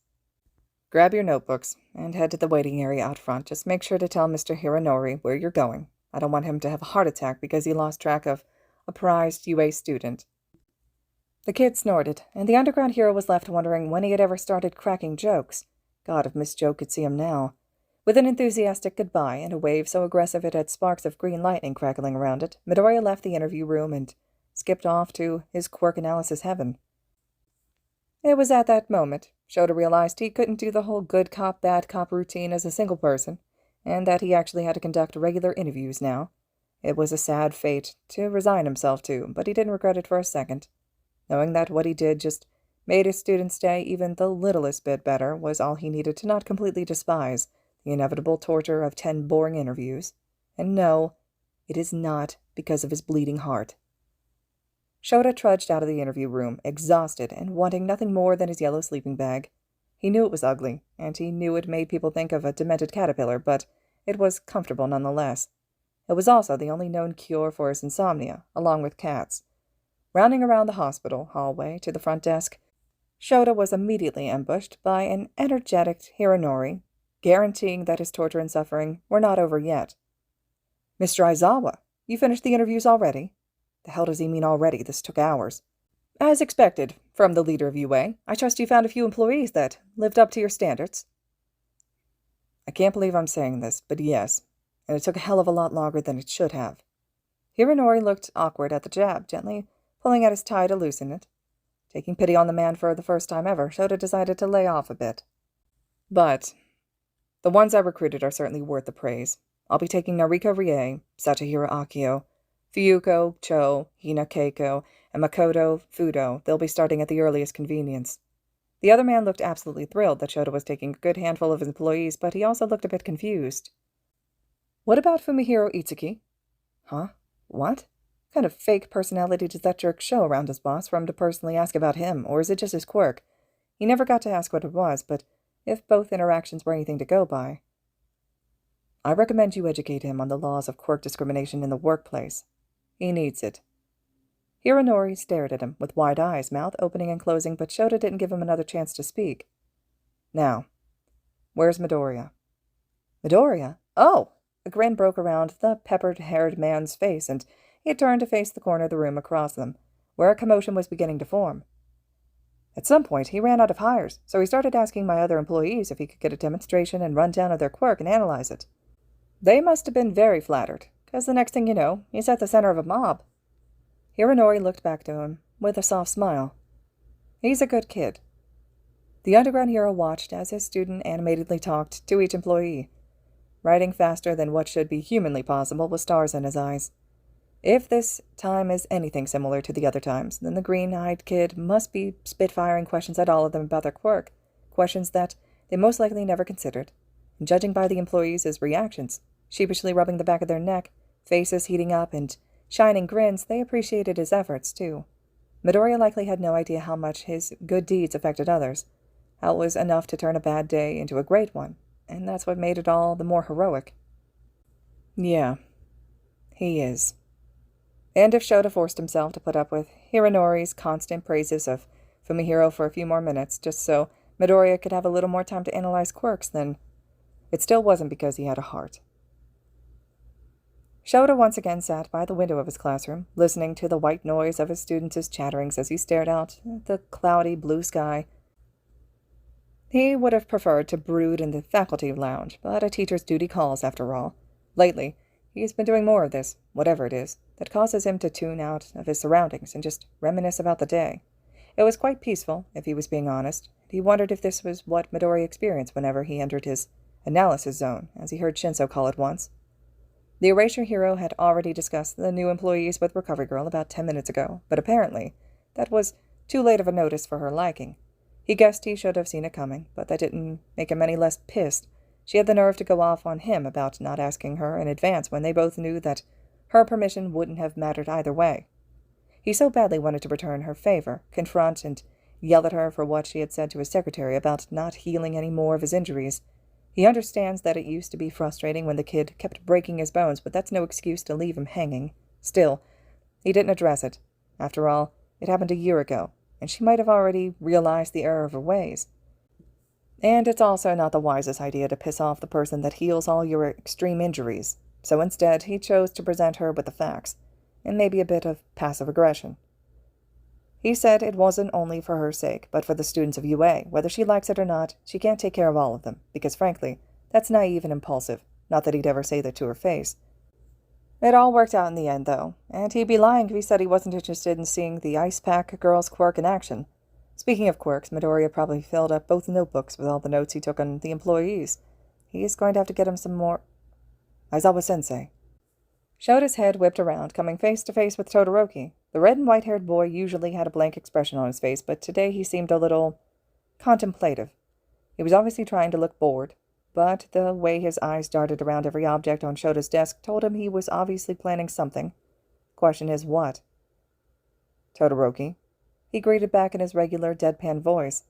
Grab your notebooks and head to the waiting area out front. Just make sure to tell Mr. Hironori where you're going. I don't want him to have a heart attack because he lost track of a prized UA student. The kid snorted, and the underground hero was left wondering when he had ever started cracking jokes. God, if Miss Jo could see him now. With an enthusiastic goodbye and a wave so aggressive it had sparks of green lightning crackling around it, Midoriya left the interview room and skipped off to his quirk analysis heaven. It was at that moment Shota realized he couldn't do the whole good cop, bad cop routine as a single person, and that he actually had to conduct regular interviews now. It was a sad fate to resign himself to, but he didn't regret it for a second. Knowing that what he did just made his student's day even the littlest bit better was all he needed to not completely despise the inevitable torture of 10 boring interviews. And no, it is not because of his bleeding heart. Shota trudged out of the interview room, exhausted and wanting nothing more than his yellow sleeping bag. He knew it was ugly, and he knew it made people think of a demented caterpillar, but it was comfortable nonetheless. It was also the only known cure for his insomnia, along with cats. Rounding around the hospital hallway to the front desk, Shota was immediately ambushed by an energetic Hironori, guaranteeing that his torture and suffering were not over yet. "Mr. Aizawa, you finished the interviews already?" The hell does he mean already? This took hours. "As expected, from the leader of UA. I trust you found a few employees that lived up to your standards." I can't believe I'm saying this, but yes, and it took a hell of a lot longer than it should have. Hironori looked awkward at the jab, gently pulling at his tie to loosen it. Taking pity on the man for the first time ever, Shota decided to lay off a bit. "But the ones I recruited are certainly worth the praise. I'll be taking Nariko Rie, Satohiro Akio, Fuyuko, Cho, Hina Keiko, and Makoto Fudo. They'll be starting at the earliest convenience." The other man looked absolutely thrilled that Shota was taking a good handful of his employees, but he also looked a bit confused. "What about Fumihiro Itsuki?" "Huh? What? What kind of fake personality does that jerk show around his boss for him to personally ask about him, or is it just his quirk? He never got to ask what it was, but if both interactions were anything to go by. I recommend you educate him on the laws of quirk discrimination in the workplace. He needs it." Hironori stared at him with wide eyes, mouth opening and closing, but Shota didn't give him another chance to speak. "Now, where's Midoriya?" "Midoriya? Oh!" A grin broke around the peppered-haired man's face, and he had turned to face the corner of the room across them, where a commotion was beginning to form. "At some point, he ran out of hires, so he started asking my other employees if he could get a demonstration and rundown of their quirk and analyze it. They must have been very flattered, because the next thing you know, he's at the center of a mob." Hironori looked back to him with a soft smile. "He's a good kid." The underground hero watched as his student animatedly talked to each employee, writing faster than what should be humanly possible with stars in his eyes. If this time is anything similar to the other times, then the green-eyed kid must be spitfiring questions at all of them about their quirk, questions that they most likely never considered, and judging by the employees' reactions, sheepishly rubbing the back of their neck, faces heating up, and shining grins, they appreciated his efforts, too. Midoriya likely had no idea how much his good deeds affected others, how it was enough to turn a bad day into a great one, and that's what made it all the more heroic. Yeah, he is. And if Shota forced himself to put up with Hironori's constant praises of Fumihiro for a few more minutes, just so Midoriya could have a little more time to analyze quirks, then it still wasn't because he had a heart. Shota once again sat by the window of his classroom, listening to the white noise of his students' chatterings as he stared out at the cloudy blue sky. He would have preferred to brood in the faculty lounge, but a teacher's duty calls, after all. Lately, he's been doing more of this, whatever it is, that causes him to tune out of his surroundings and just reminisce about the day. It was quite peaceful, if he was being honest. He wondered if this was what Midoriya experienced whenever he entered his analysis zone, as he heard Shinso call it once. The erasure hero had already discussed the new employees with Recovery Girl about 10 minutes ago, but apparently that was too late of a notice for her liking. He guessed he should have seen it coming, but that didn't make him any less pissed. She had the nerve to go off on him about not asking her in advance when they both knew that her permission wouldn't have mattered either way. He so badly wanted to return her favor, confront and yell at her for what she had said to his secretary about not healing any more of his injuries. He understands that it used to be frustrating when the kid kept breaking his bones, but that's no excuse to leave him hanging. Still, he didn't address it. After all, it happened a year ago, and she might have already realized the error of her ways. And it's also not the wisest idea to piss off the person that heals all your extreme injuries, so instead he chose to present her with the facts, and maybe a bit of passive aggression. He said it wasn't only for her sake, but for the students of UA. Whether she likes it or not, she can't take care of all of them, because frankly, that's naive and impulsive, not that he'd ever say that to her face. It all worked out in the end, though, and he'd be lying if he said he wasn't interested in seeing the Ice Pack girl's quirk in action. Speaking of quirks, Midoriya probably filled up both notebooks with all the notes he took on the employees. He is going to have to get him some more. Aizawa-sensei. Shota's head whipped around, coming face to face with Todoroki. The red and white-haired boy usually had a blank expression on his face, but today he seemed a little contemplative. He was obviously trying to look bored, but the way his eyes darted around every object on Shota's desk told him he was obviously planning something. Question is, what? Todoroki. He greeted back in his regular, deadpan voice.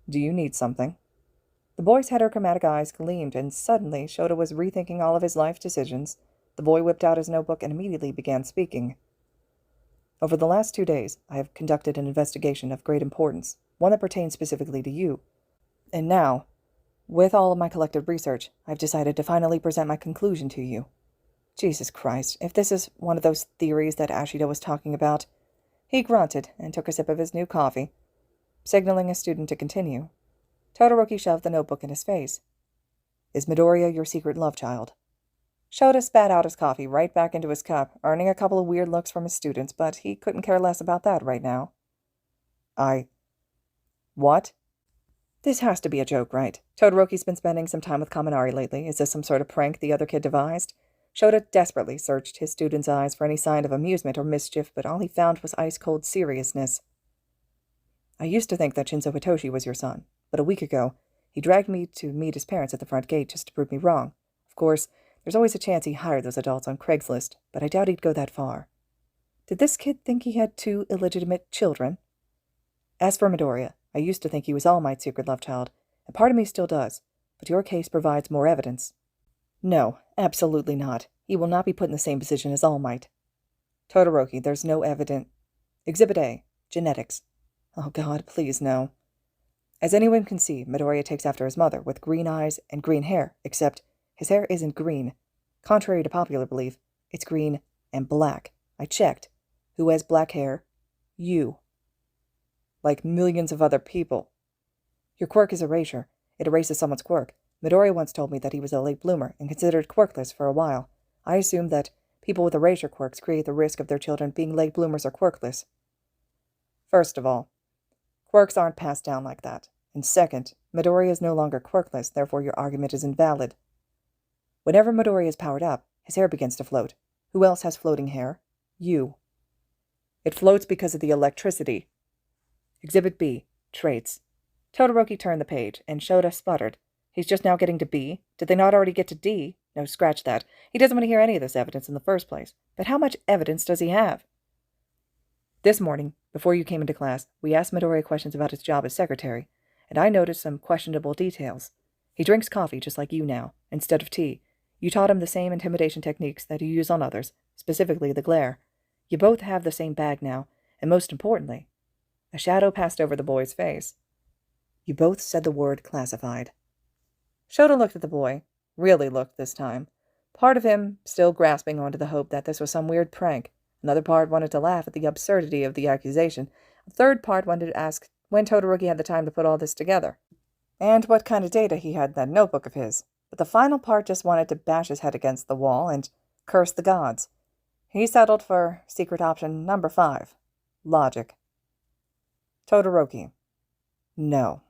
Do you need something? The boy's heterochromatic eyes gleamed, and suddenly Shota was rethinking all of his life decisions. The boy whipped out his notebook and immediately began speaking. Over the last 2 days, I have conducted an investigation of great importance, one that pertains specifically to you. And now, with all of my collected research, I've decided to finally present my conclusion to you. Jesus Christ, if this is one of those theories that Ashido was talking about. He grunted and took a sip of his new coffee, signaling a student to continue. Todoroki shoved the notebook in his face. Is Midoriya your secret love child? Shota spat out his coffee right back into his cup, earning a couple of weird looks from his students, but he couldn't care less about that right now. What? This has to be a joke, right? Todoroki's been spending some time with Kaminari lately. Is this some sort of prank the other kid devised? Shota desperately searched his student's eyes for any sign of amusement or mischief, but all he found was ice-cold seriousness. I used to think that Shinzo Hitoshi was your son, but a week ago, he dragged me to meet his parents at the front gate just to prove me wrong. Of course, there's always a chance he hired those adults on Craigslist, but I doubt he'd go that far. Did this kid think he had 2 illegitimate children? As for Midoriya, I used to think he was All Might's secret love child, and part of me still does, but your case provides more evidence. No, absolutely not. He will not be put in the same position as All Might. Todoroki, there's no evidence. Exhibit A, genetics. Oh God, please no. As anyone can see, Midoriya takes after his mother, with green eyes and green hair, except his hair isn't green. Contrary to popular belief, it's green and black. I checked. Who has black hair? You. Like millions of other people. Your quirk is erasure. It erases someone's quirk. Midoriya once told me that he was a late bloomer and considered quirkless for a while. I assumed that people with erasure quirks create the risk of their children being late bloomers or quirkless. First of all, quirks aren't passed down like that. And second, Midoriya is no longer quirkless, therefore your argument is invalid. Whenever Midoriya is powered up, his hair begins to float. Who else has floating hair? You. It floats because of the electricity. Exhibit B, traits. Todoroki turned the page, and Shota sputtered. He's just now getting to B? Did they not already get to D? No, scratch that. He doesn't want to hear any of this evidence in the first place. But how much evidence does he have? This morning, before you came into class, we asked Midoriya questions about his job as secretary, and I noticed some questionable details. He drinks coffee just like you now, instead of tea. You taught him the same intimidation techniques that you use on others, specifically the glare. You both have the same bag now, and most importantly, a shadow passed over the boy's face. You both said the word classified. Shota looked at the boy, really looked this time. Part of him still grasping onto the hope that this was some weird prank. Another part wanted to laugh at the absurdity of the accusation. A third part wanted to ask when Todoroki had the time to put all this together, and what kind of data he had in that notebook of his. But the final part just wanted to bash his head against the wall and curse the gods. He settled for secret option number 5, logic. Todoroki. No.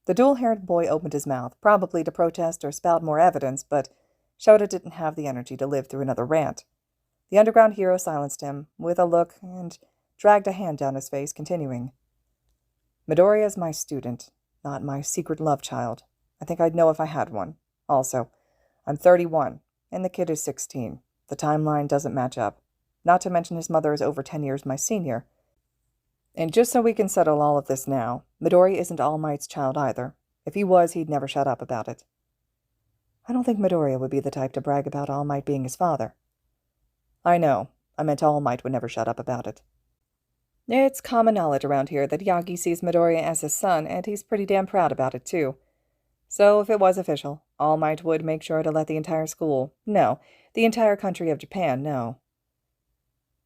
The dual-haired boy opened his mouth, probably to protest or spout more evidence, but Shota didn't have the energy to live through another rant. The underground hero silenced him with a look and dragged a hand down his face, continuing. Midoriya is my student, not my secret love child. I think I'd know if I had one. Also, I'm 31, and the kid is 16. The timeline doesn't match up. Not to mention his mother is over 10 years my senior. And just so we can settle all of this now, Midoriya isn't All Might's child either. If he was, he'd never shut up about it. I don't think Midoriya would be the type to brag about All Might being his father. I know. I meant All Might would never shut up about it. It's common knowledge around here that Yagi sees Midoriya as his son, and he's pretty damn proud about it, too. So if it was official, All Might would make sure to let the entire school, no, the entire country of Japan know.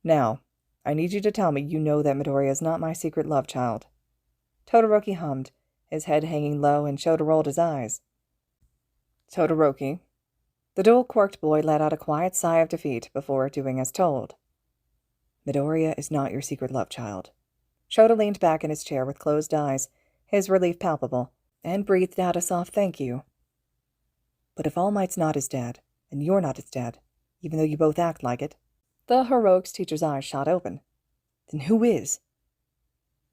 Now, I need you to tell me you know that Midoriya is not my secret love child. Todoroki hummed, his head hanging low, and Shota rolled his eyes. Todoroki. The dual-quirked boy let out a quiet sigh of defeat before doing as told. Midoriya is not your secret love child. Shota leaned back in his chair with closed eyes, his relief palpable, and breathed out a soft thank you. But if All Might's not his dad, and you're not his dad, even though you both act like it, the heroics teacher's eyes shot open. Then who is?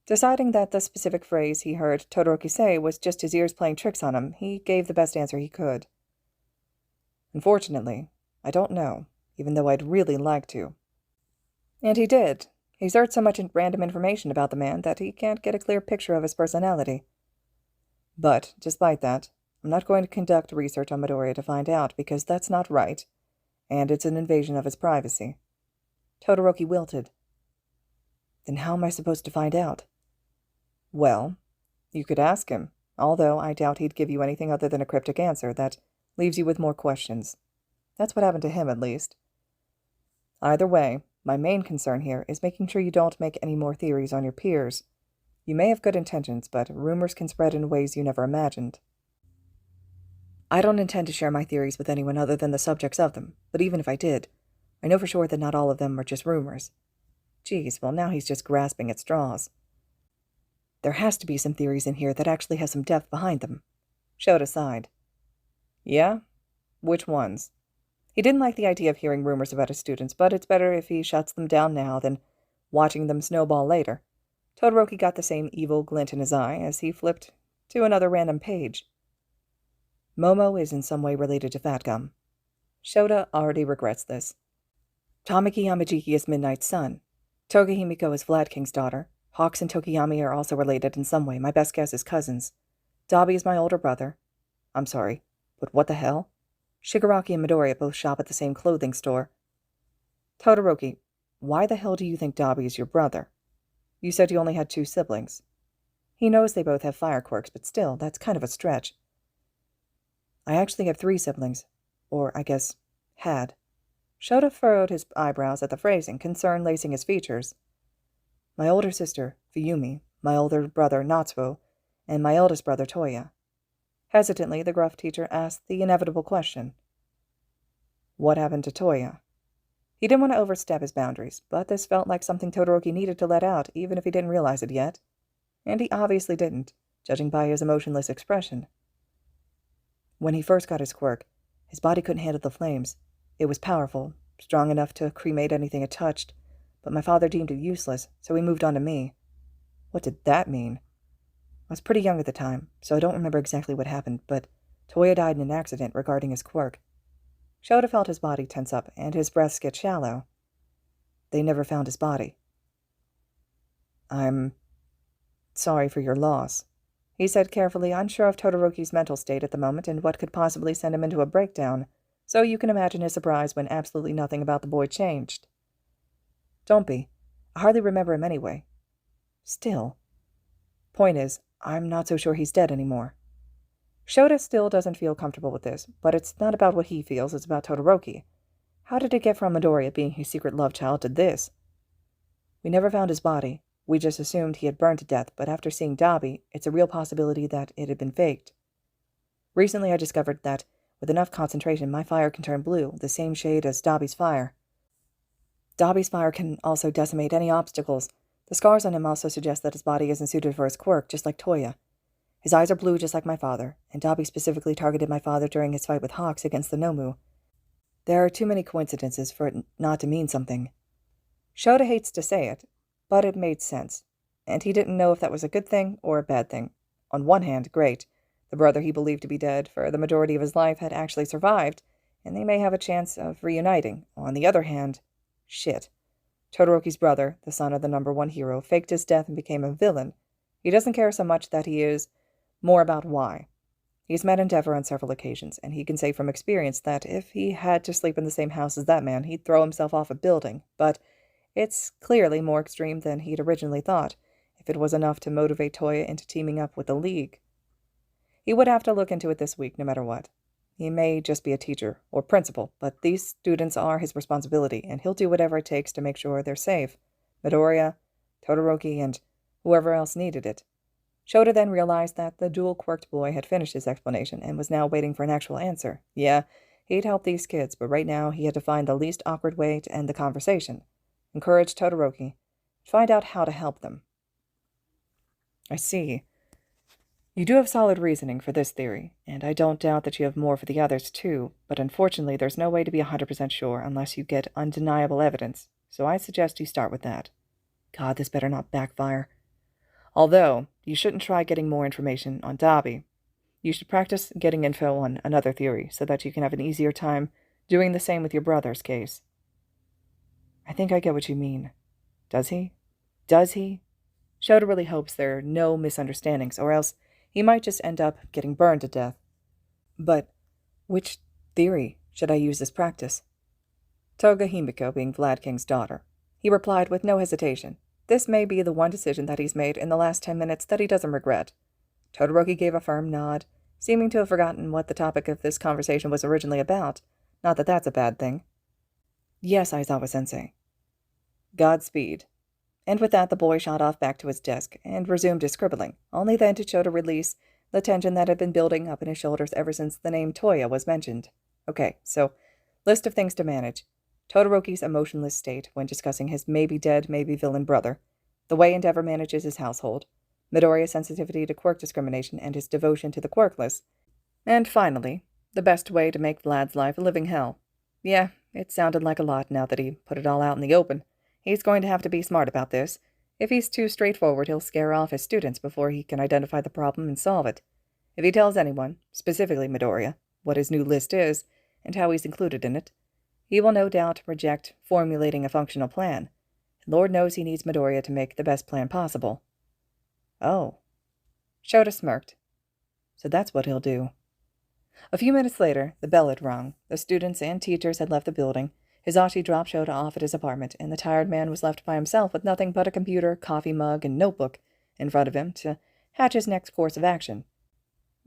Deciding that the specific phrase he heard Todoroki say was just his ears playing tricks on him, he gave the best answer he could. Unfortunately, I don't know, even though I'd really like to. And he did. He's heard so much random information about the man that he can't get a clear picture of his personality. But, despite that, I'm not going to conduct research on Midoriya to find out, because that's not right, and it's an invasion of his privacy. Todoroki wilted. Then how am I supposed to find out? Well, you could ask him, although I doubt he'd give you anything other than a cryptic answer that leaves you with more questions. That's what happened to him, at least. Either way, my main concern here is making sure you don't make any more theories on your peers. You may have good intentions, but rumors can spread in ways you never imagined. I don't intend to share my theories with anyone other than the subjects of them, but even if I did, I know for sure that not all of them are just rumors. Geez, well now he's just grasping at straws. There has to be some theories in here that actually have some depth behind them. Shota sighed. Yeah? Which ones? He didn't like the idea of hearing rumors about his students, but it's better if he shuts them down now than watching them snowball later. Todoroki got the same evil glint in his eye as he flipped to another random page. Momo is in some way related to Fat Gum. Shota already regrets this. Tamaki Yamajiki is Midnight's son. Togahimiko is Vlad King's daughter. Hawks and Tokiyami are also related in some way. My best guess is cousins. Dabi is my older brother. I'm sorry, but what the hell? Shigaraki and Midoriya both shop at the same clothing store. Todoroki, why the hell do you think Dabi is your brother? You said you only had 2 siblings. He knows they both have fire quirks, but still, that's kind of a stretch. I actually have 3 siblings. Or, I guess, had. Shota furrowed his eyebrows at the phrasing, concern lacing his features. My older sister, Fuyumi, my older brother, Natsuo, and my eldest brother, Toya. Hesitantly, the gruff teacher asked the inevitable question. What happened to Toya? He didn't want to overstep his boundaries, but this felt like something Todoroki needed to let out, even if he didn't realize it yet. And he obviously didn't, judging by his emotionless expression. When he first got his quirk, his body couldn't handle the flames. It was powerful, strong enough to cremate anything it touched, but my father deemed it useless, so he moved on to me. What did that mean? I was pretty young at the time, so I don't remember exactly what happened, but Toya died in an accident regarding his quirk. Shota felt his body tense up, and his breaths get shallow. They never found his body. I'm sorry for your loss, he said carefully, unsure of Todoroki's mental state at the moment and what could possibly send him into a breakdown, so you can imagine his surprise when absolutely nothing about the boy changed. Don't be. I hardly remember him anyway. Still. Point is, I'm not so sure he's dead anymore. Shota still doesn't feel comfortable with this, but it's not about what he feels, it's about Todoroki. How did it get from Midoriya being his secret love child to this? We never found his body. We just assumed he had burned to death, but after seeing Dabi, it's a real possibility that it had been faked. Recently I discovered that, with enough concentration, my fire can turn blue, the same shade as Dabi's fire. Dabi's fire can also decimate any obstacles. The scars on him also suggest that his body isn't suited for his quirk, just like Toya. His eyes are blue just like my father, and Dabi specifically targeted my father during his fight with Hawks against the Nomu. There are too many coincidences for it not to mean something. Shota hates to say it, but it made sense, and he didn't know if that was a good thing or a bad thing. On one hand, great. The brother he believed to be dead for the majority of his life had actually survived, and they may have a chance of reuniting. On the other hand, shit. Todoroki's brother, the son of the #1 hero, faked his death and became a villain. He doesn't care so much that he is, more about why. He's met Endeavor on several occasions, and he can say from experience that if he had to sleep in the same house as that man, he'd throw himself off a building, but it's clearly more extreme than he'd originally thought, if it was enough to motivate Toya into teaming up with the League. He would have to look into it this week, no matter what. He may just be a teacher or principal, but these students are his responsibility, and he'll do whatever it takes to make sure they're safe. Midoriya, Todoroki, and whoever else needed it. Shota then realized that the dual-quirked boy had finished his explanation and was now waiting for an actual answer. Yeah, he'd help these kids, but right now he had to find the least awkward way to end the conversation. Encourage Todoroki. Find out how to help them. I see. You do have solid reasoning for this theory, and I don't doubt that you have more for the others too, but unfortunately there's no way to be 100% sure unless you get undeniable evidence, so I suggest you start with that. God, this better not backfire. Although, you shouldn't try getting more information on Dobby. You should practice getting info on another theory so that you can have an easier time doing the same with your brother's case. I think I get what you mean. Does he? Does he? Shota really hopes there are no misunderstandings, or else he might just end up getting burned to death. But which theory should I use as practice? Toga Himiko being Vlad King's daughter. He replied with no hesitation. This may be the one decision that he's made in the last 10 minutes that he doesn't regret. Todoroki gave a firm nod, seeming to have forgotten what the topic of this conversation was originally about. Not that that's a bad thing. Yes, Aizawa-sensei. Godspeed. And with that the boy shot off back to his desk and resumed his scribbling, only then to show to release the tension that had been building up in his shoulders ever since the name Toya was mentioned. Okay, so, list of things to manage. Todoroki's emotionless state when discussing his maybe-dead, maybe-villain brother, the way Endeavor manages his household, Midoriya's sensitivity to quirk discrimination and his devotion to the quirkless, and finally, the best way to make Vlad's life a living hell. Yeah, it sounded like a lot now that he put it all out in the open. He's going to have to be smart about this. If he's too straightforward, he'll scare off his students before he can identify the problem and solve it. If he tells anyone, specifically Midoriya, what his new list is, and how he's included in it, he will no doubt reject formulating a functional plan. Lord knows he needs Midoriya to make the best plan possible. Oh. Shota smirked. So that's what he'll do. A few minutes later, the bell had rung. The students and teachers had left the building. Hizashi dropped Shota off at his apartment, and the tired man was left by himself with nothing but a computer, coffee mug, and notebook in front of him to hatch his next course of action.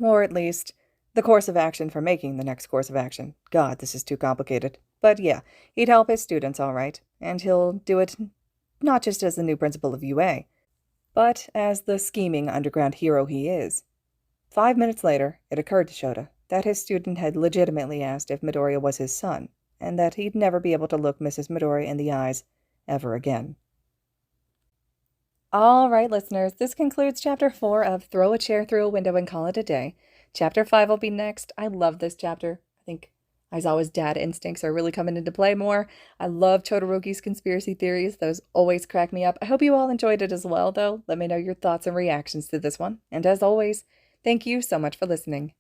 Or at least, the course of action for making the next course of action. God, this is too complicated. But yeah, he'd help his students all right, and he'll do it not just as the new principal of UA, but as the scheming underground hero he is. 5 minutes later, it occurred to Shota that his student had legitimately asked if Midoriya was his son, and that he'd never be able to look Mrs. Midoriya in the eyes ever again. All right, listeners, this concludes Chapter 4 of Throw a Chair Through a Window and Call It a Day. Chapter 5 will be next. I love this chapter. I think Aizawa's dad instincts are really coming into play more. I love Todoroki's conspiracy theories. Those always crack me up. I hope you all enjoyed it as well, though. Let me know your thoughts and reactions to this one. And as always, thank you so much for listening.